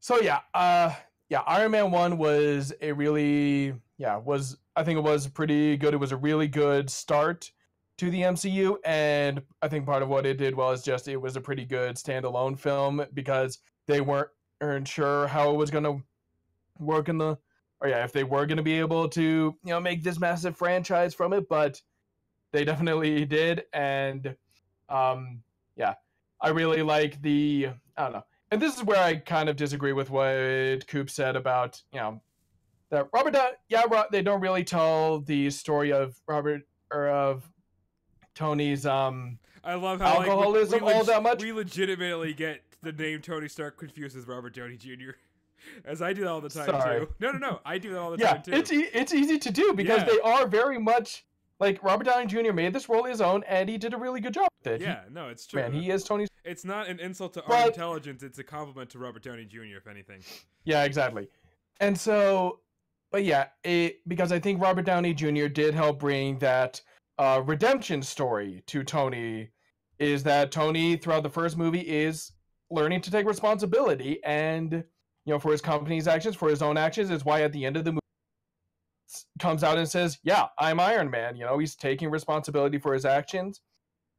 So yeah, Iron Man 1 was a really I think it was pretty good. It was a really good start to the MCU, and I think part of what it did well is just it was a pretty good standalone film because they weren't sure how it was going to work if they were going to be able to make this massive franchise from it, but they definitely did. And I really like I don't know, and this is where I kind of disagree with what Coop said about that Robert they don't really tell the story of Robert or of Tony's I love how alcoholism all that much. We legitimately get the name Tony Stark confused with Robert Downey Jr. As I do that all the time too. No, I do that all the time too. It's easy to do because they are very much like Robert Downey Jr. made this role his own, and he did a really good job with it. Yeah, no, it's true. Man, he is Tony's. It's not an insult to our intelligence; it's a compliment to Robert Downey Jr. If anything. Yeah, exactly. And so, but because I think Robert Downey Jr. did help bring that redemption story to Tony. Is that Tony throughout the first movie is learning to take responsibility and for his company's actions, for his own actions. Is why at the end of the movie comes out and says, "Yeah, I'm Iron Man." He's taking responsibility for his actions.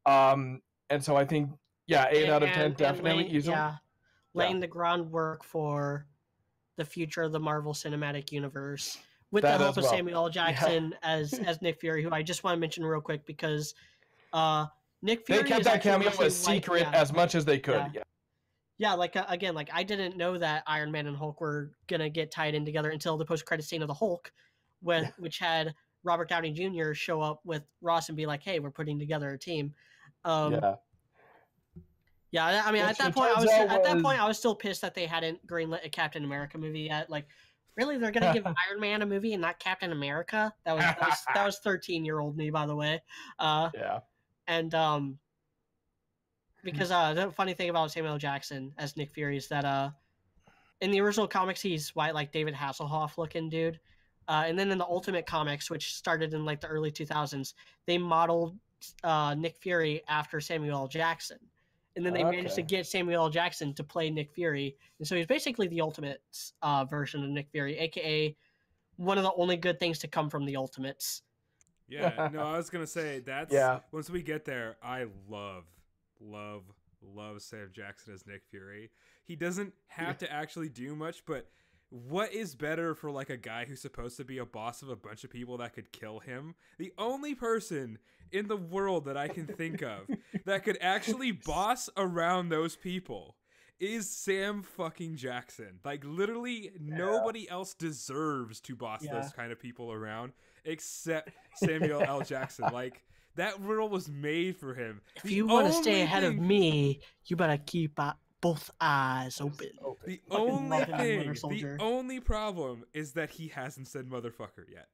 And so I think 8 out of 10 definitely laying the groundwork for the future of the Marvel Cinematic Universe with the help of Samuel L. Jackson as Nick Fury, who I just want to mention real quick because Nick Fury. They kept that cameo a secret as much as they could. Yeah, like again, like I didn't know that Iron Man and Hulk were gonna get tied in together until the post-credit scene of the Hulk, which had Robert Downey Jr. show up with Ross and be like, "Hey, we're putting together a team." Yeah. I mean, at that point, I was still pissed that they hadn't greenlit a Captain America movie yet. Like, really, they're gonna give Iron Man a movie and not Captain America? That was 13-year-old me, by the way. And because the funny thing about Samuel L. Jackson as Nick Fury is that in the original comics he's white, like David Hasselhoff looking dude, and then in the Ultimate Comics, which started in like the early 2000s, they modeled Nick Fury after Samuel L. Jackson. and then they managed to Okay. get Samuel L. Jackson to play Nick Fury, and so he's basically the Ultimates version of Nick Fury, aka one of the only good things to come from the Ultimates. Yeah, no, I was gonna say that's Yeah. once we get there, I love Sam Jackson as Nick Fury. He doesn't have to actually do much, but what is better for like a guy who's supposed to be a boss of a bunch of people that could kill him? The only person in the world that I can think of that could actually boss around those people is Sam fucking Jackson. Like literally nobody else deserves to boss those kind of people around except Samuel L. Jackson. Like that role was made for him. If you want to stay ahead of me, you better keep both eyes open. The Fucking love him in Winter the Soldier. only problem is that he hasn't said motherfucker yet.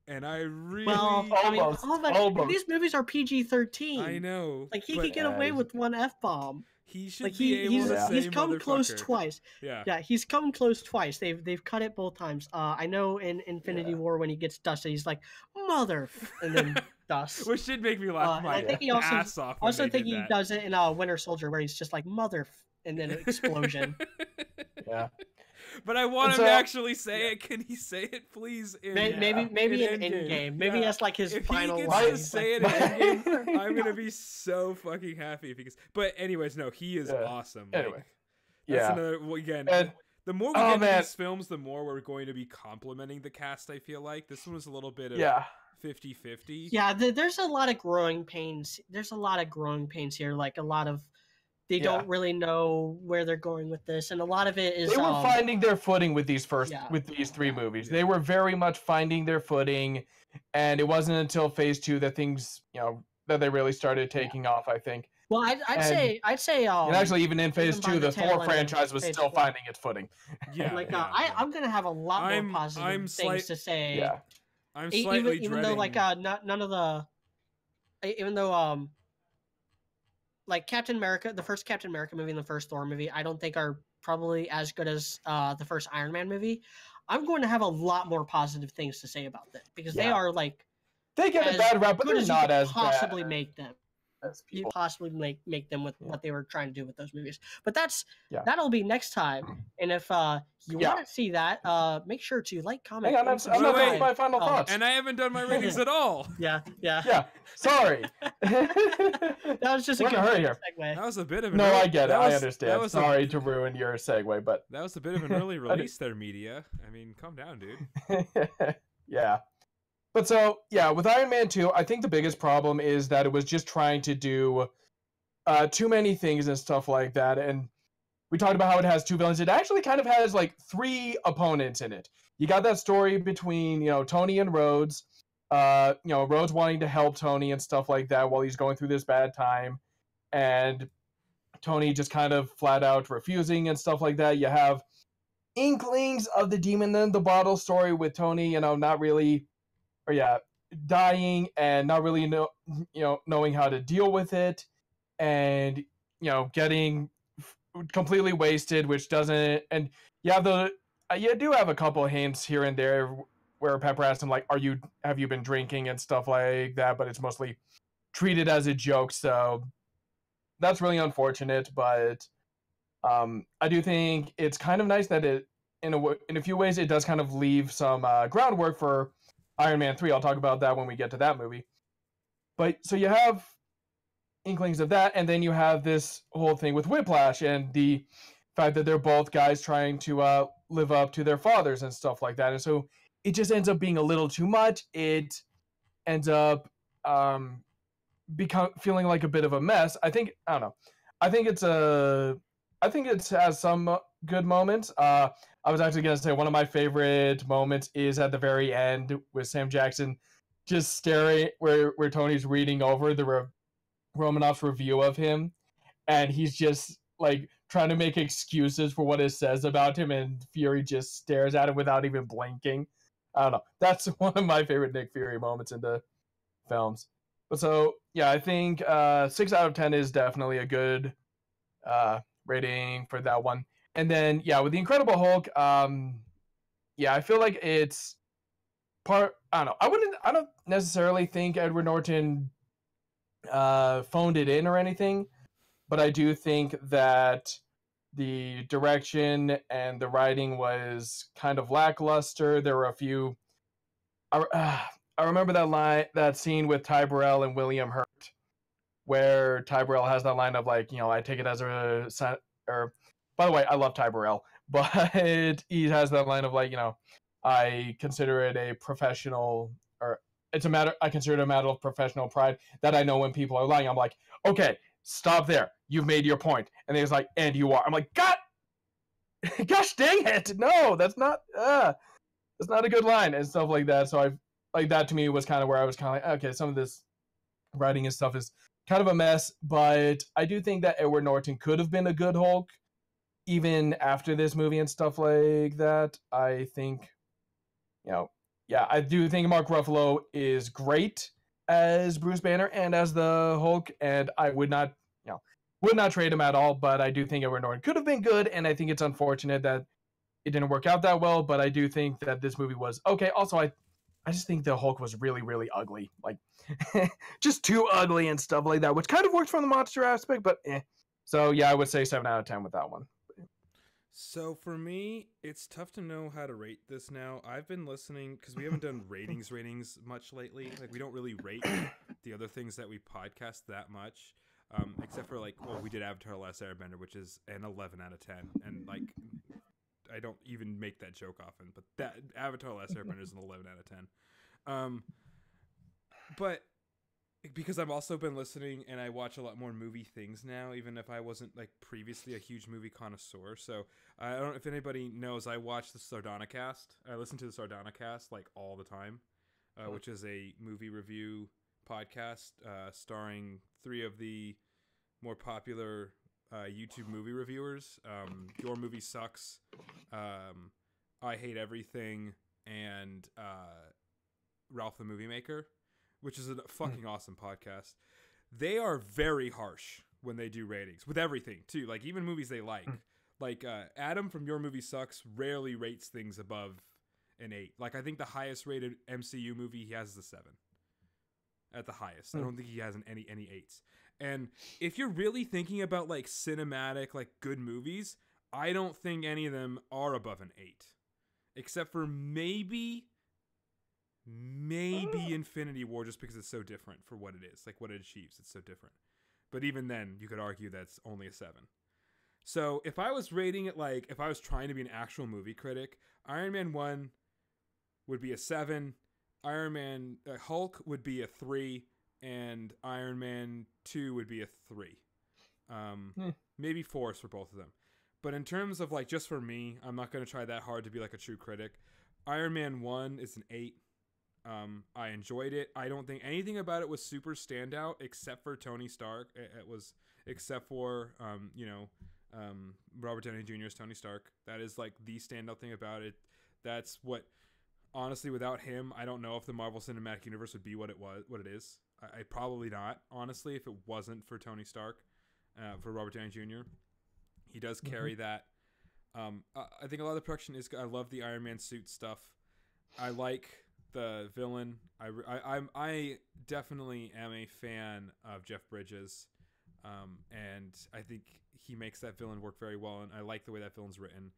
And I really Well, I mean, Almost. these movies are PG-13. I know. Like he but could get away with one F-bomb. he should Like be able to say he's come close motherfucker. twice. Yeah. He's come close twice. They've cut it both times. I know in Infinity War when he gets dusted, he's like mother, and then dust. Which did make me laugh my I think he also ass off. When also they think did he that. does it in Winter Soldier where he's just like mother, and then an explosion. Yeah. But I want And him so- to actually say it. Can he say it, please? Maybe in Endgame. Maybe that's like his if final he line. gets to say it in Endgame, I'm gonna be so fucking happy if he gets. But anyways, no, he is awesome. Like, Anyway. that's Yeah. another. Well, again, And- the more we get into these films, the more we're going to be complimenting the cast. I feel like this one was a little bit of 50-50. Yeah, there's a lot of growing pains. There's a lot of growing pains here. Like a lot of, they don't really know where they're going with this, and a lot of it is They were finding their footing with these with these three movies. They were very much finding their footing, and it wasn't until Phase 2 that things, that they really started taking off. I think. Well, I'd say. And actually, even in Phase by 2, the the tail Thor end of franchise was Phase still 4. finding its footing. Yeah, like yeah, I'm gonna have a lot more I'm positive things to say. Yeah. I'm slightly even though like none of the, even though like Captain America, the first Captain America movie and the first Thor movie, I don't think are probably as good as the first Iron Man movie. I'm going to have a lot more positive things to say about them because they are like they get a bad rap, but good they're as you not could as possibly bad make them. as You people. possibly make them with what they were trying to do with those movies. But Yeah. that'll be next time. And if you want to see that, make sure to like, comment. Hang on, and I'm not Wait, doing my final thoughts. And I haven't done my ratings at all. Yeah. Yeah, sorry. That was just a We're in good a hurry here. segue. That was a bit of an No, early, I get it. that I was- understand. That was Sorry to ruin your segue, but That was a bit of an early release there, media. I mean, calm down, dude. yeah. But so, yeah, with Iron Man 2, I think the biggest problem is that it was just trying to do too many things and stuff like that. And we talked about how it has two villains. It actually kind of has like three opponents in it. You got that story between, Tony and Rhodes. Rhodes wanting to help Tony and stuff like that while he's going through this bad time. And Tony just kind of flat out refusing and stuff like that. You have inklings of the demon in the bottle story with Tony, not really, dying and not really knowing how to deal with it, and getting completely wasted, which doesn't. And you have you do have a couple of hints here and there where Pepper asks him like, have you been drinking and stuff like that, but it's mostly treated as a joke, so that's really unfortunate. But I do think it's kind of nice that it, in a few ways, it does kind of leave some groundwork for Iron Man 3. I'll talk about that when we get to that movie. But so you have inklings of that, and then you have this whole thing with Whiplash and the fact that they're both guys trying to live up to their fathers and stuff like that. And so it just ends up being a little too much. It ends up feeling like a bit of a mess. I don't know. I think it has some good moments. I was actually going to say one of my favorite moments is at the very end with Sam Jackson just staring where Tony's reading over the Romanoff's review of him, and he's just like trying to make excuses for what it says about him, and Fury just stares at him without even blinking. I don't know. That's one of my favorite Nick Fury moments in the films. But so, yeah, I think 6 out of 10 is definitely a good rating for that one. And then, yeah, with The Incredible Hulk, I feel like it's I don't know. I don't necessarily think Edward Norton phoned it in or anything, but I do think that the direction and the writing was kind of lackluster. There were a few. I remember that scene with Ty Burrell and William Hurt, where Ty Burrell has that line of like, I take it as a sign. Or, by the way, I love Ty Burrell, but he has that line of like, I consider it a professional, or it's a matter. I consider it a matter of professional pride that I know when people are lying. I'm like, okay, stop there. You've made your point. And he's like, and you are. I'm like, God, gosh dang it! No, that's not a good line and stuff like that. So I like that to me was kind of where I was kind of like, okay, some of this writing and stuff is kind of a mess, but I do think that Edward Norton could have been a good Hulk even after this movie and stuff like that. I think, yeah, I do think Mark Ruffalo is great as Bruce Banner and as the Hulk, and I would not trade him at all, but I do think Edward Norton could have been good, and I think it's unfortunate that it didn't work out that well, but I do think that this movie was okay. Also, I just think the Hulk was really, really ugly. Like, just too ugly and stuff like that, which kind of works from the monster aspect, but eh. So, yeah, I would say 7 out of 10 with that one. So, for me, it's tough to know how to rate this now. I've been listening, because we haven't done ratings much lately. Like, we don't really rate the other things that we podcast that much. Except for, like, we did Avatar: The Last Airbender, which is an 11 out of 10. And, like, I don't even make that joke often, but that Avatar: The Last Airbender is an 11 out of 10. But because I've also been listening and I watch a lot more movie things now, even if I wasn't like previously a huge movie connoisseur. So I don't know if anybody knows, I watch the Sardana Cast. I listen to the Sardana Cast like all the time, which is a movie review podcast starring 3 of the more popular YouTube movie reviewers. Your Movie Sucks, I Hate Everything, and Ralph the Movie Maker, which is a fucking awesome podcast. They are very harsh when they do ratings with everything too. Like even movies they like. Like Adam from Your Movie Sucks rarely rates things above an 8. Like I think the highest rated MCU movie he has is a 7. At the highest. I don't think he has any 8s. And if you're really thinking about like cinematic, like good movies, I don't think any of them are above an 8. Except for maybe Infinity War, just because it's so different for what it is, like what it achieves. It's so different. But even then, you could argue that's only a 7. So if I was rating it, like if I was trying to be an actual movie critic, Iron Man 1 would be a 7, Iron Man Hulk would be a 3, and Iron Man 2 would be a 3. Maybe 4s for both of them. But in terms of like just for me, I'm not going to try that hard to be like a true critic. Iron Man 1 is an 8. I enjoyed it. I don't think anything about it was super standout except for Tony Stark. It was except for Robert Downey Jr.'s Tony Stark. That is like the standout thing about it. That's what, honestly, without him, I don't know if the Marvel Cinematic Universe would be what it is. I probably not, honestly, if it wasn't for Tony Stark, for Robert Downey Jr. He does carry that. I think a lot of the production is. I love the Iron Man suit stuff. I like the villain. I definitely am a fan of Jeff Bridges, and I think he makes that villain work very well. And I like the way that villain's written,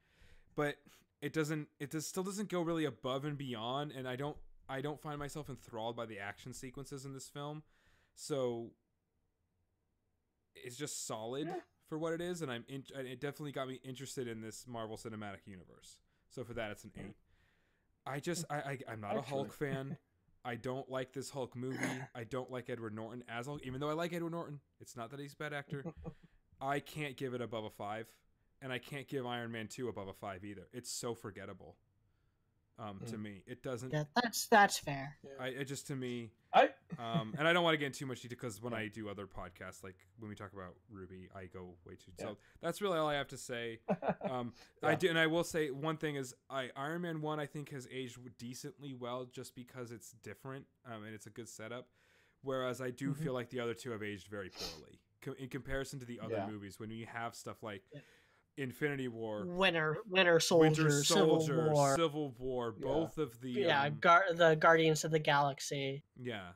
but it still doesn't go really above and beyond. And I don't find myself enthralled by the action sequences in this film, so it's just solid for what it is. And it definitely got me interested in this Marvel Cinematic Universe. So for that, it's an 8. I'm not a Hulk fan. I don't like this Hulk movie. I don't like Edward Norton as Hulk, even though I like Edward Norton. It's not that he's a bad actor. I can't give it above a 5, and I can't give Iron Man 2 above a 5 either. It's so forgettable. To me, it doesn't. Yeah, that's fair. To me, and I don't want to get into too much detail because when I do other podcasts, like when we talk about Ruby, I go way too. So that's really all I have to say. And I will say one thing is, Iron Man 1 I think has aged decently well just because it's different, and it's a good setup. Whereas I do feel like the other 2 have aged very poorly in comparison to the other movies. When you have stuff like Infinity War, Winter Soldier, Civil War, both of the the Guardians of the Galaxy. Yeah,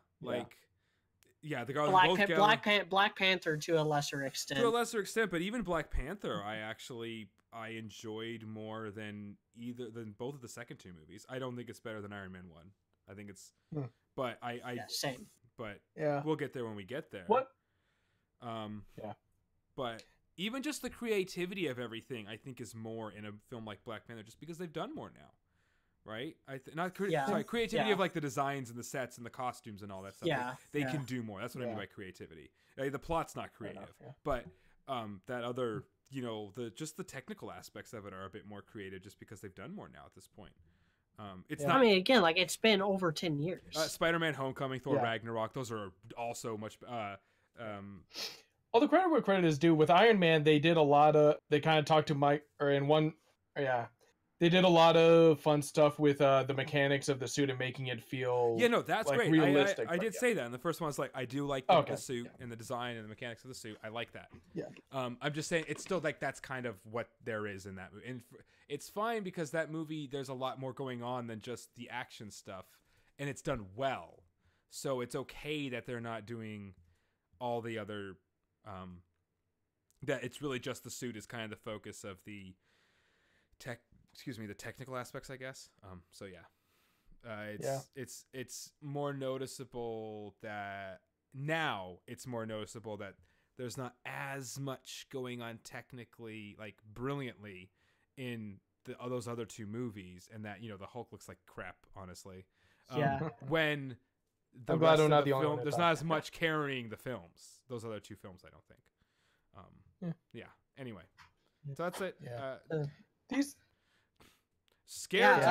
Yeah, the both together. Black Panther to a lesser extent. To a lesser extent, but even Black Panther, I enjoyed more than both of the second two movies. I don't think it's better than Iron Man 1. I think it's, but same. But yeah, we'll get there when we get there. What? Yeah. But even just the creativity of everything, I think, is more in a film like Black Panther, just because they've done more now, right? Creativity of like the designs and the sets and the costumes and all that stuff. Yeah, they can do more. That's what I mean by creativity. The plot's not creative, but that other, the technical aspects of it are a bit more creative, just because they've done more now at this point. It's not. I mean, again, like it's been over 10 years. Spider-Man: Homecoming, Thor: Ragnarok. Those are also much. All the credit where credit is due. With Iron Man, they did a lot of. They kind of talked to Mike, they did a lot of fun stuff with the mechanics of the suit and making it feel. Yeah, no, that's like, great. Realistic. I did say that in the first one. I was like, I do like the suit and the design and the mechanics of the suit. I like that. Yeah. I'm just saying, it's still like that's kind of what there is in that movie, and it's fine because that movie, there's a lot more going on than just the action stuff, and it's done well. So it's okay that they're not doing all the other. That it's really just the suit is kind of the focus of the the technical aspects, I guess. So yeah, it's more noticeable that now there's not as much going on technically, like brilliantly, in those other two movies, and that the Hulk looks like crap, honestly. When I'm glad I'm not the only one. There's not as much carrying the films. Those other two films, I don't think. Anyway, so that's it. These scared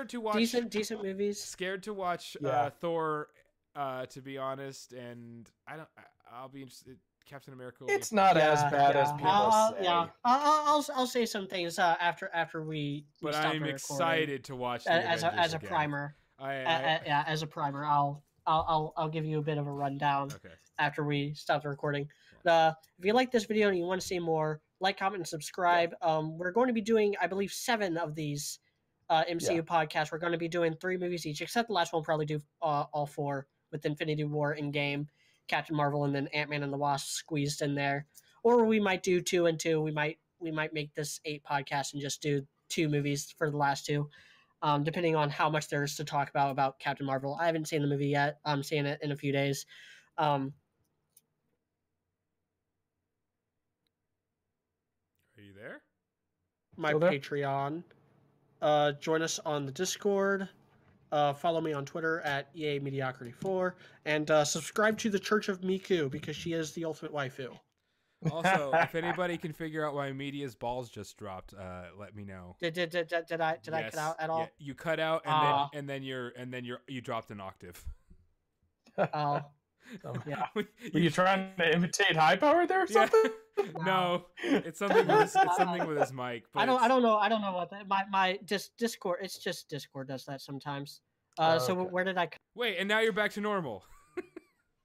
to watch decent movies. Scared to watch Thor. To be honest, and I'll be interested. Captain America. It's not as bad as people say. I'll say some things after we. But I'm excited to watch as a primer. As a primer, I'll give you a bit of a rundown after we stop the recording. If you like this video and you want to see more, like, comment, and subscribe. We're going to be doing, I believe, 7 of these MCU podcasts. We're going to be doing 3 movies each, except the last one. We'll probably do all 4 with Infinity War, Endgame, Captain Marvel, and then Ant-Man and the Wasp squeezed in there. Or we might do 2 and 2. We might make this 8 podcasts and just do 2 movies for the last 2. Depending on how much there is to talk about Captain Marvel. I haven't seen the movie yet. I'm seeing it in a few days. Are you there? My Patreon. Join us on the Discord. Follow me on Twitter at EA Mediocrity4. And subscribe to the Church of Miku, because she is the ultimate waifu. Also, if anybody can figure out why Media's balls just dropped, let me know. Did I cut out at all? Yeah, you cut out, and then you dropped an octave. Oh. Yeah. Were you trying to imitate High Power there or something? No, it's something with his mic. But I don't know what that. My Discord. It's just Discord does that sometimes. So where did I? Wait, and now you're back to normal.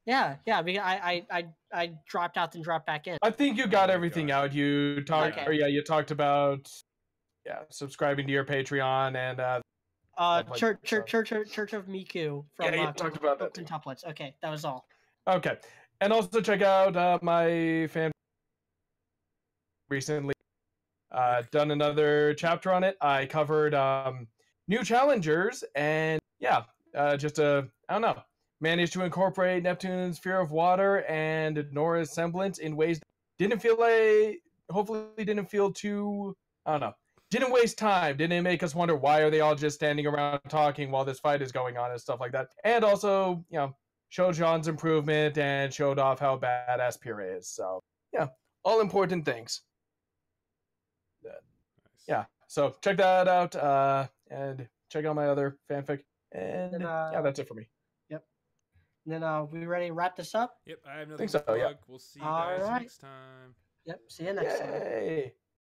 Yeah. Because I dropped out and dropped back in. I think you got everything out. You talked. You talked about subscribing to your Patreon and Church of Miku from you talked about that Quintuplets. Okay, that was all. Okay, and also check out my fan recently done another chapter on it. I covered new challengers, and managed to incorporate Neptune's fear of water and Nora's semblance in ways that didn't feel too, didn't waste time, didn't make us wonder why are they all just standing around talking while this fight is going on and stuff like that. And also, showed Jean's improvement and showed off how badass Pyrrha is. So, all important things. Nice. Yeah, so check that out and check out my other fanfic. And that's it for me. Yep. And then we ready to wrap this up? Yep, I have nothing to so, plug. We'll see you guys next time. Yep, see you next time.